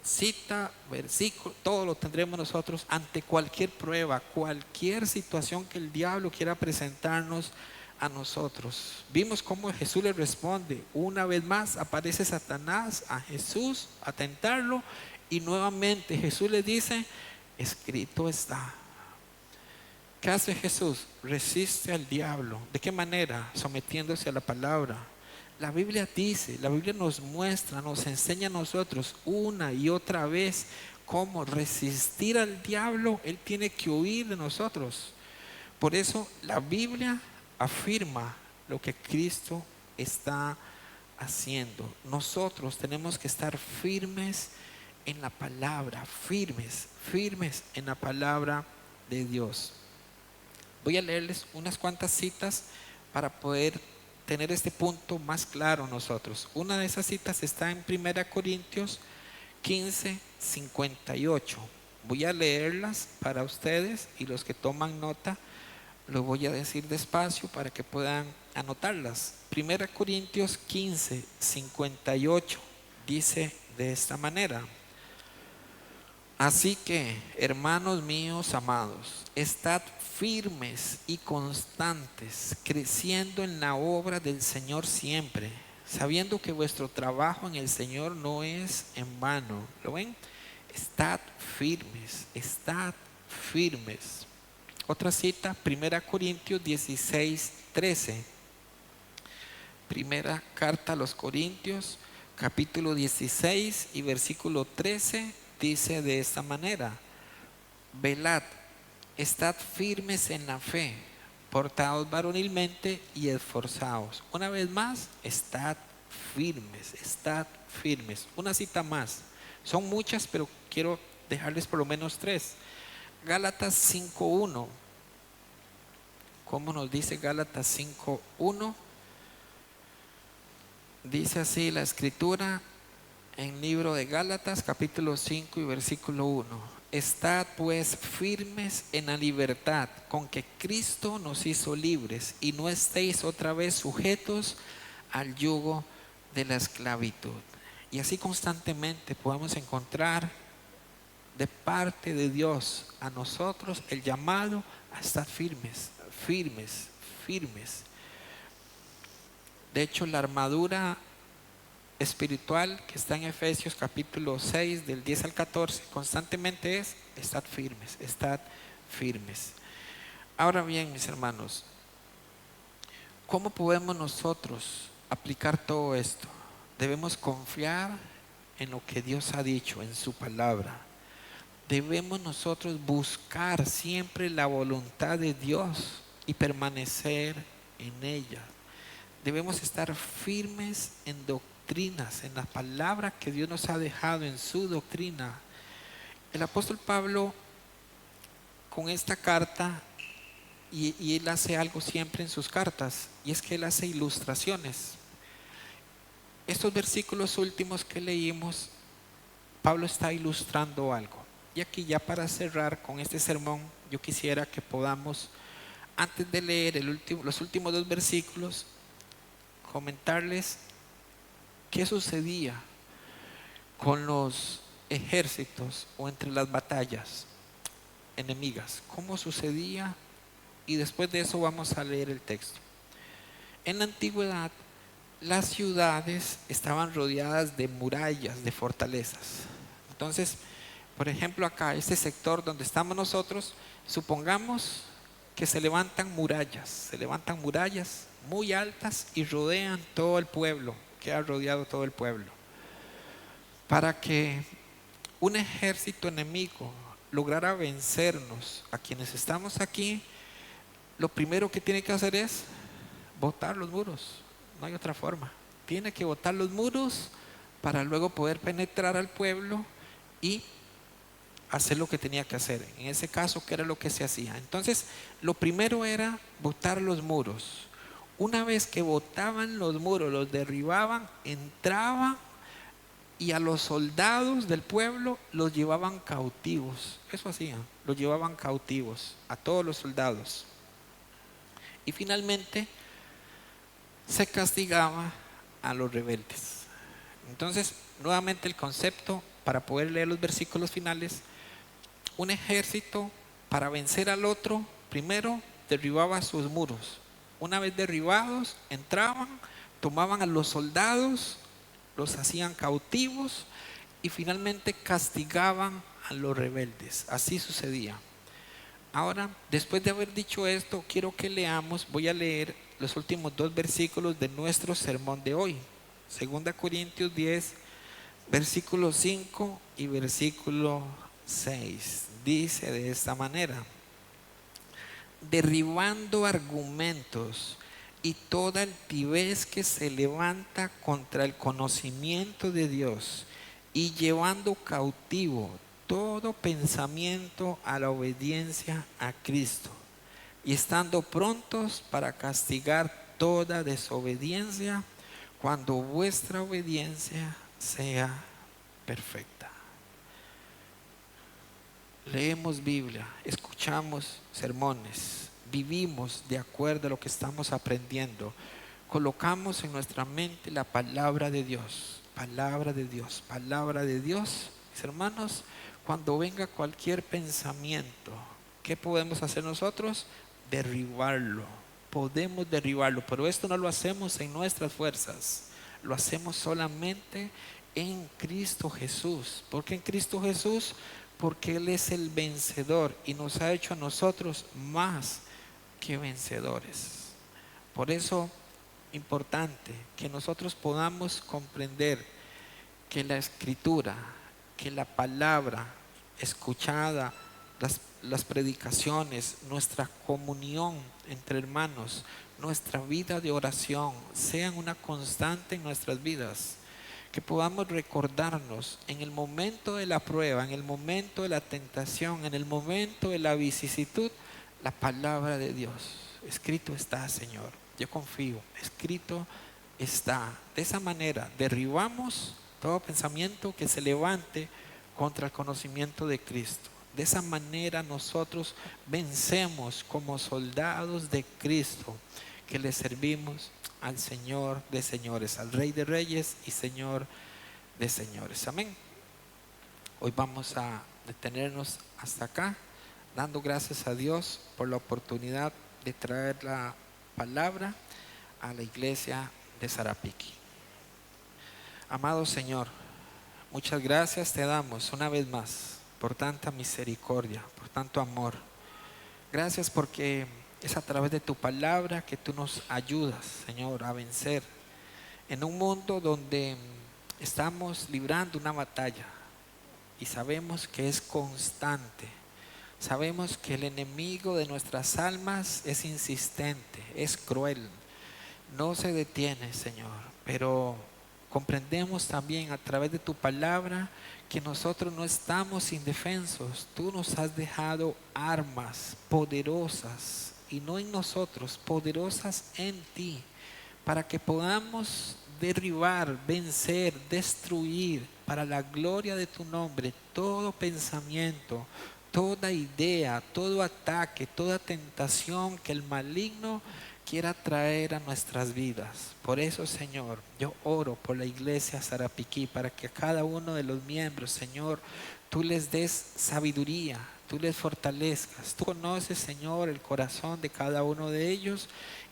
cita, versículo, todo lo tendremos nosotros ante cualquier prueba, cualquier situación que el diablo quiera presentarnos a nosotros. Vimos cómo Jesús le responde. Una vez más aparece Satanás a Jesús a tentarlo y nuevamente Jesús le dice: escrito está. ¿Qué hace Jesús? Resiste al diablo. ¿De qué manera? Sometiéndose a la palabra. La Biblia dice, la Biblia nos muestra, nos enseña a nosotros una y otra vez cómo resistir al diablo. Él tiene que huir de nosotros. Por eso la Biblia afirma lo que Cristo está haciendo. Nosotros tenemos que estar firmes en la palabra, firmes en la palabra de Dios. Voy a leerles unas cuantas citas para poder tener este punto más claro nosotros. Una de esas citas está en 1 Corintios 15:58. Voy a leerlas para ustedes y los que toman nota Lo voy a decir despacio para que puedan anotarlas. 1 Corintios 15:58 dice de esta manera: así que, hermanos míos amados, estad firmes y constantes, creciendo en la obra del Señor siempre, sabiendo que vuestro trabajo en el Señor no es en vano. ¿Lo ven? Estad firmes, estad firmes. Otra cita, 1 Corintios 16:13. Primera carta a los Corintios, capítulo 16 y versículo 13, dice de esta manera: velad, estad firmes en la fe, portaos varonilmente y esforzaos. Una vez más, estad firmes, estad firmes. Una cita más, son muchas, pero quiero dejarles por lo menos tres. Gálatas 5:1. ¿Cómo nos dice Gálatas 5:1? Dice así la escritura en libro de Gálatas capítulo 5 y versículo 1: estad pues firmes en la libertad con que Cristo nos hizo libres, y no estéis otra vez sujetos al yugo de la esclavitud. Y así constantemente podemos encontrar de parte de Dios a nosotros el llamado a estar firmes, firmes, firmes. De hecho, la armadura espiritual que está en Efesios capítulo 6 del 10 al 14 constantemente es: estad firmes, estad firmes. Ahora bien, mis hermanos, ¿cómo podemos nosotros aplicar todo esto? Debemos confiar en lo que Dios ha dicho, en su palabra. Debemos nosotros buscar siempre la voluntad de Dios y permanecer en ella. Debemos estar firmes en doctrinas, en la palabra que Dios nos ha dejado, en su doctrina. El apóstol Pablo, con esta carta, y él hace algo siempre en sus cartas, y es que él hace ilustraciones. Estos versículos últimos que leímos, Pablo está ilustrando algo. Y aquí, ya para cerrar con este sermón, yo quisiera que podamos, antes de leer los últimos dos versículos, comentarles qué sucedía con los ejércitos o entre las batallas enemigas, cómo sucedía, y después de eso vamos a leer el texto. En la antigüedad, las ciudades estaban rodeadas de murallas, de fortalezas. Entonces, por ejemplo, acá, este sector donde estamos nosotros, supongamos que se levantan murallas muy altas y rodean todo el pueblo, queda rodeado todo el pueblo. Para que un ejército enemigo lograra vencernos a quienes estamos aquí, lo primero que tiene que hacer es botar los muros. No hay otra forma. Tiene que botar los muros para luego poder penetrar al pueblo y hacer lo que tenía que hacer. En ese caso, ¿qué era lo que se hacía? Entonces, lo primero era botar los muros. Una vez que botaban los muros, los derribaban, entraban, y a los soldados del pueblo los llevaban cautivos. Eso hacían, los llevaban cautivos, a todos los soldados. Y finalmente se castigaba a los rebeldes. Entonces, nuevamente el concepto, para poder leer los versículos finales: un ejército, para vencer al otro, primero derribaba sus muros. Una vez derribados, entraban, tomaban a los soldados, los hacían cautivos y finalmente castigaban a los rebeldes. Así sucedía. Ahora, después de haber dicho esto, quiero que leamos, voy a leer los últimos dos versículos de nuestro sermón de hoy. 2 Corintios 10, versículo 5 y versículo 6. Dice de esta manera: derribando argumentos y toda altivez que se levanta contra el conocimiento de Dios, y llevando cautivo todo pensamiento a la obediencia a Cristo, y estando prontos para castigar toda desobediencia cuando vuestra obediencia sea perfecta. Leemos Biblia, escuchamos sermones, vivimos de acuerdo a lo que estamos aprendiendo. Colocamos en nuestra mente la palabra de Dios, palabra de Dios, palabra de Dios. Mis hermanos, cuando venga cualquier pensamiento, ¿qué podemos hacer nosotros? Derribarlo. Podemos derribarlo, pero esto no lo hacemos en nuestras fuerzas, lo hacemos solamente en Cristo Jesús. ¿Por qué en Cristo Jesús? Porque Él es el vencedor y nos ha hecho a nosotros más que vencedores. Por eso, importante que nosotros podamos comprender que la escritura, que la palabra escuchada, las predicaciones, nuestra comunión entre hermanos, nuestra vida de oración, sean una constante en nuestras vidas. Que podamos recordarnos en el momento de la prueba, en el momento de la tentación, en el momento de la vicisitud, la palabra de Dios. Escrito está, Señor. Yo confío, escrito está. De esa manera derribamos todo pensamiento que se levante contra el conocimiento de Cristo. De esa manera nosotros vencemos como soldados de Cristo, que le servimos al Señor de señores, al Rey de reyes y Señor de señores. Amén. Hoy vamos a detenernos hasta acá, dando gracias a Dios por la oportunidad de traer la palabra a la iglesia de Sarapiquí. Amado Señor, muchas gracias te damos una vez más por tanta misericordia, por tanto amor. Gracias porque es a través de tu palabra que tú nos ayudas, Señor, a vencer en un mundo donde estamos librando una batalla y sabemos que es constante. Sabemos que el enemigo de nuestras almas es insistente, es cruel, no se detiene, Señor, pero comprendemos también a través de tu palabra que nosotros no estamos indefensos. Tú nos has dejado armas poderosas, y no en nosotros, poderosas en ti, para que podamos derribar, vencer, destruir para la gloria de tu nombre todo pensamiento, toda idea, todo ataque, toda tentación que el maligno quiera traer a nuestras vidas. Por eso, Señor, yo oro por la iglesia Sarapiquí, para que a cada uno de los miembros, Señor, tú les des sabiduría, tú les fortalezcas. Tú conoces, Señor, el corazón de cada uno de ellos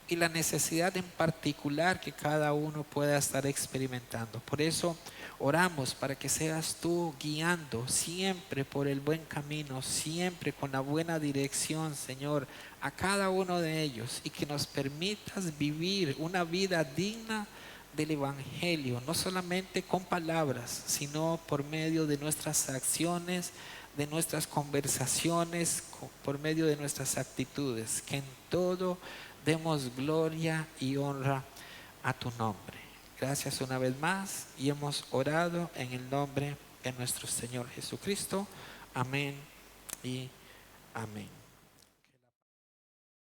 y la necesidad en particular que cada uno pueda estar experimentando. Por eso oramos para que seas tú guiando siempre por el buen camino, siempre con la buena dirección, Señor, a cada uno de ellos, y que nos permitas vivir una vida digna del Evangelio, no solamente con palabras, sino por medio de nuestras acciones, de nuestras conversaciones, por medio de nuestras actitudes, que en todo demos gloria y honra a tu nombre. Gracias una vez más, y hemos orado en el nombre de nuestro Señor Jesucristo. Amén y amén.